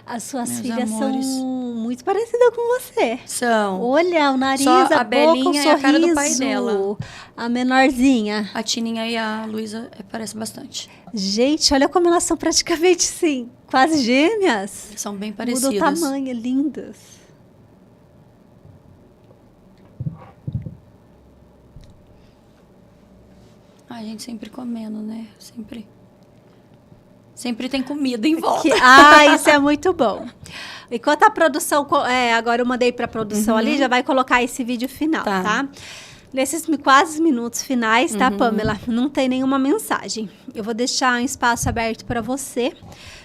As suas Meus filhas amores. são muito parecidas com você. São. Olha, o nariz, Só a a boca, Belinha o sorriso. é a cara do pai dela. A menorzinha. A Tininha e a Luísa parecem bastante. Gente, olha como elas são praticamente, sim, quase gêmeas. São bem parecidas. Muda o tamanho, lindas. A gente sempre comendo, né? Sempre tem comida em volta. Isso é muito bom. Enquanto a produção... agora eu mandei para a produção ali, já vai colocar esse vídeo final, tá? Nesses quase minutos finais, tá, Pamela? Não tem nenhuma mensagem. Eu vou deixar um espaço aberto para você.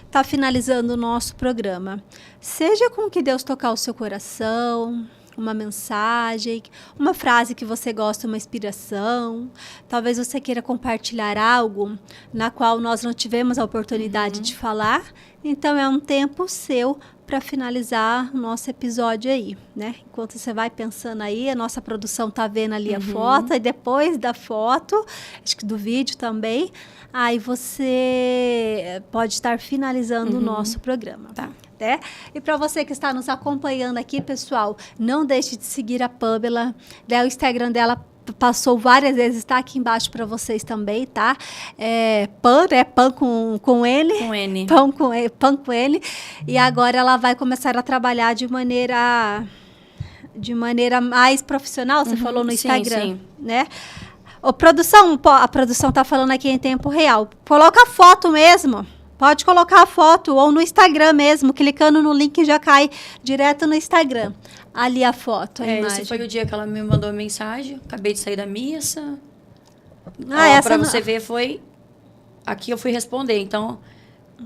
Tá finalizando o nosso programa. Seja com que Deus tocar o seu coração... uma mensagem, uma frase que você gosta, uma inspiração. Talvez você queira compartilhar algo na qual nós não tivemos a oportunidade de falar. Então, é um tempo seu para finalizar o nosso episódio aí, né? Enquanto você vai pensando aí, a nossa produção tá vendo ali a foto, e depois da foto, acho que do vídeo também, aí você pode estar finalizando o nosso programa. Tá. Né? E para você que está nos acompanhando aqui, pessoal, não deixe de seguir a Pamela. O Instagram dela passou várias vezes, está aqui embaixo para vocês também, tá? Pan, né? Pan com N. Com N. Pan com N. E agora ela vai começar a trabalhar de maneira mais profissional, você falou no Instagram, sim. né? A produção tá falando aqui em tempo real. Coloca a foto mesmo. Pode colocar a foto ou no Instagram mesmo, clicando no link já cai direto no Instagram. Ali a foto, a imagem. Esse foi o dia que ela me mandou mensagem. Acabei de sair da missa. Essa pra você ver, foi... Aqui eu fui responder. Então,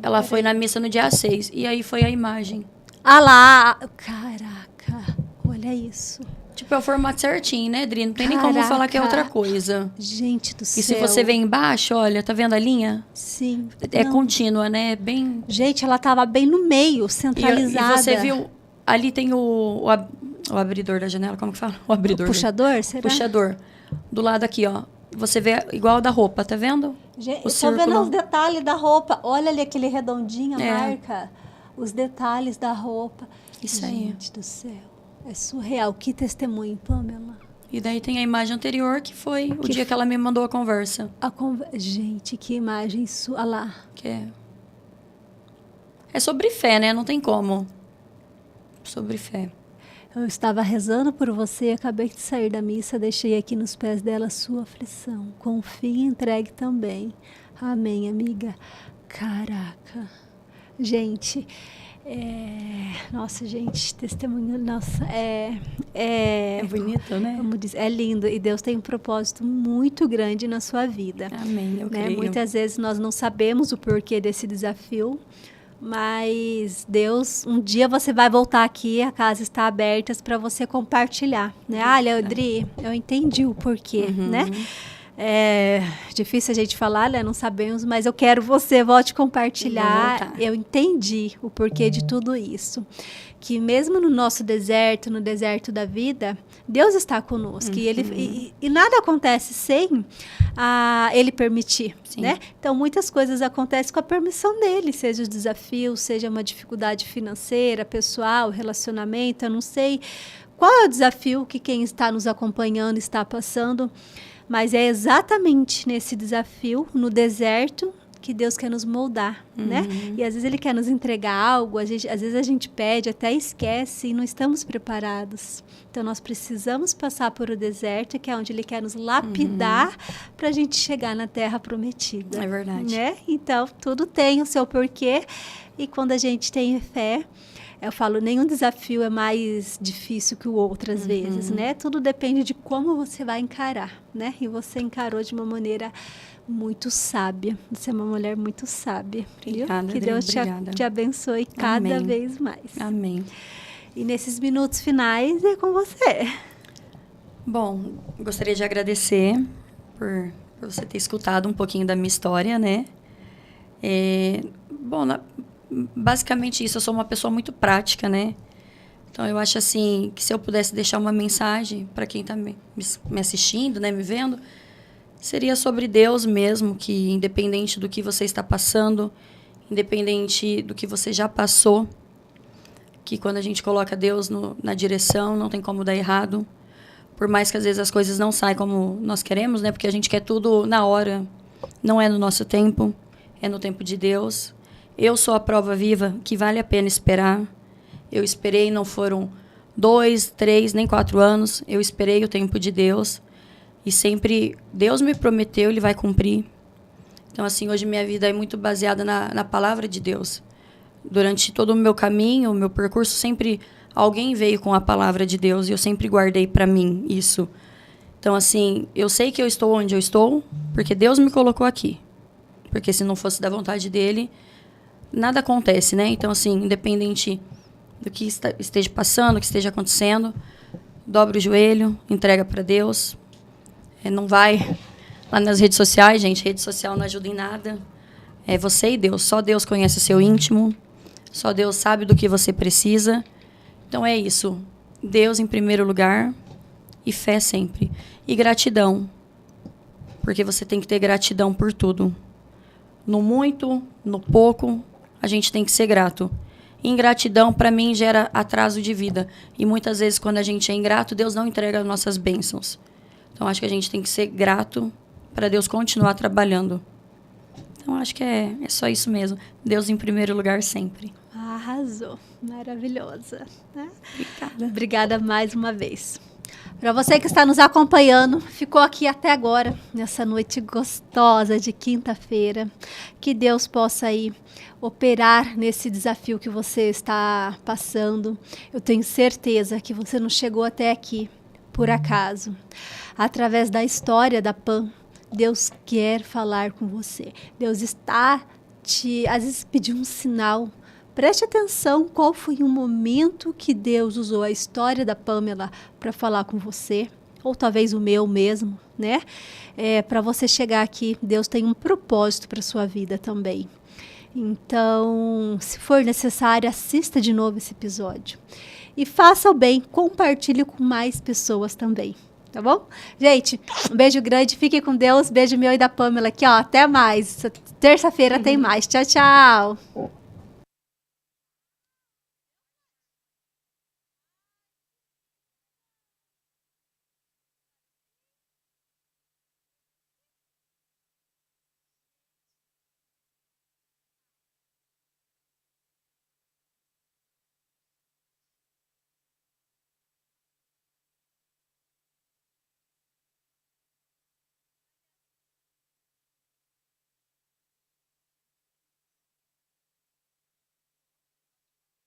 ela foi na missa no dia 6. E aí foi a imagem. Ah lá! Caraca! Olha isso. Tipo, é o formato certinho, né, Dri? Não tem nem como falar que é outra coisa. Gente do céu. E se você ver embaixo, olha, tá vendo a linha? Sim. É contínua, né? Bem... Gente, ela tava bem no meio, centralizada. E você viu, ali tem o abridor da janela, como que fala? O abridor. O puxador, será? Puxador. Do lado aqui, ó. Você vê igual da roupa, tá vendo? Gente, eu tô vendo os detalhes da roupa. Olha ali aquele redondinho, a marca. Os detalhes da roupa. Isso aí. Gente do céu. É surreal. Que testemunho, Pamela. E daí tem a imagem anterior, que foi o dia que ela me mandou a conversa. Gente, que imagem sua. Olha lá. É sobre fé, né? Não tem como. Sobre fé. Eu estava rezando por você, acabei de sair da missa, deixei aqui nos pés dela a sua aflição. Confie e entregue também. Amém, amiga. Caraca. Gente... Nossa, gente, testemunho, nossa, é bonito, né? Como diz, é lindo. E Deus tem um propósito muito grande na sua vida. Amém, eu creio. Muitas vezes nós não sabemos o porquê desse desafio, mas Deus, um dia você vai voltar aqui, a casa está aberta para você compartilhar, né? Olha, Adri, eu entendi o porquê, né? É difícil a gente falar, né? Não sabemos, mas eu quero você volte compartilhar. Eu entendi o porquê de tudo isso. Que mesmo no nosso deserto, no deserto da vida, Deus está conosco. E nada acontece sem Ele permitir, né? Então, muitas coisas acontecem com a permissão dele, seja os desafios, seja uma dificuldade financeira, pessoal, relacionamento, eu não sei qual é o desafio que quem está nos acompanhando está passando, mas é exatamente nesse desafio, no deserto, que Deus quer nos moldar, né? E às vezes Ele quer nos entregar algo, às vezes a gente pede, até esquece e não estamos preparados. Então, nós precisamos passar por o deserto, que é onde Ele quer nos lapidar para a gente chegar na terra prometida. É verdade. Né? Então, tudo tem o seu porquê. E quando a gente tem fé, eu falo, nenhum desafio é mais difícil que o outro, às vezes, né? Tudo depende de como você vai encarar, né? E você encarou de uma maneira muito sábia. Você é uma mulher muito sábia, viu? Obrigada, Que Deus te abençoe cada vez mais. Amém. E nesses minutos finais é com você. Bom, gostaria de agradecer por você ter escutado um pouquinho da minha história, né? Basicamente isso, eu sou uma pessoa muito prática, né? Então, eu acho assim, que se eu pudesse deixar uma mensagem para quem está me assistindo, né, me vendo, seria sobre Deus mesmo, que independente do que você está passando, independente do que você já passou, que quando a gente coloca Deus na direção, não tem como dar errado. Por mais que às vezes as coisas não saem como nós queremos, né? Porque a gente quer tudo na hora. Não é no nosso tempo, é no tempo de Deus. Eu sou a prova viva que vale a pena esperar. Eu esperei, não foram 2, 3, nem 4 anos. Eu esperei o tempo de Deus. E sempre Deus me prometeu, Ele vai cumprir. Então, assim, hoje minha vida é muito baseada na palavra de Deus. Durante todo o meu caminho, o meu percurso, sempre alguém veio com a palavra de Deus e eu sempre guardei para mim isso. Então, assim, eu sei que eu estou onde eu estou porque Deus me colocou aqui. Porque se não fosse da vontade dEle, nada acontece, né? Então, assim, independente do que esteja passando, do que esteja acontecendo, dobra o joelho, entrega para Deus. Não vai lá nas redes sociais, gente. Rede social não ajuda em nada. É você e Deus. Só Deus conhece o seu íntimo. Só Deus sabe do que você precisa. Então é isso. Deus em primeiro lugar e fé sempre. E gratidão. Porque você tem que ter gratidão por tudo. No muito, no pouco, a gente tem que ser grato. Ingratidão, para mim, gera atraso de vida. E muitas vezes, quando a gente é ingrato, Deus não entrega as nossas bênçãos. Então, acho que a gente tem que ser grato para Deus continuar trabalhando. Então, acho que é só isso mesmo. Deus em primeiro lugar sempre. Arrasou. Maravilhosa. Né? Obrigada. Obrigada mais uma vez. Para você que está nos acompanhando, ficou aqui até agora, nessa noite gostosa de quinta-feira, que Deus possa aí operar nesse desafio que você está passando. Eu tenho certeza que você não chegou até aqui por acaso. Através da história da Pam, Deus quer falar com você. Deus está às vezes, pedindo um sinal. Preste atenção qual foi o momento que Deus usou a história da Pamela para falar com você, ou talvez o meu mesmo, né? Para você chegar aqui, Deus tem um propósito para a sua vida também. Então, se for necessário, assista de novo esse episódio. E faça o bem, compartilhe com mais pessoas também, tá bom? Gente, um beijo grande, fique com Deus, beijo meu e da Pamela aqui, ó, até mais. Terça-feira tem mais. Tchau, tchau.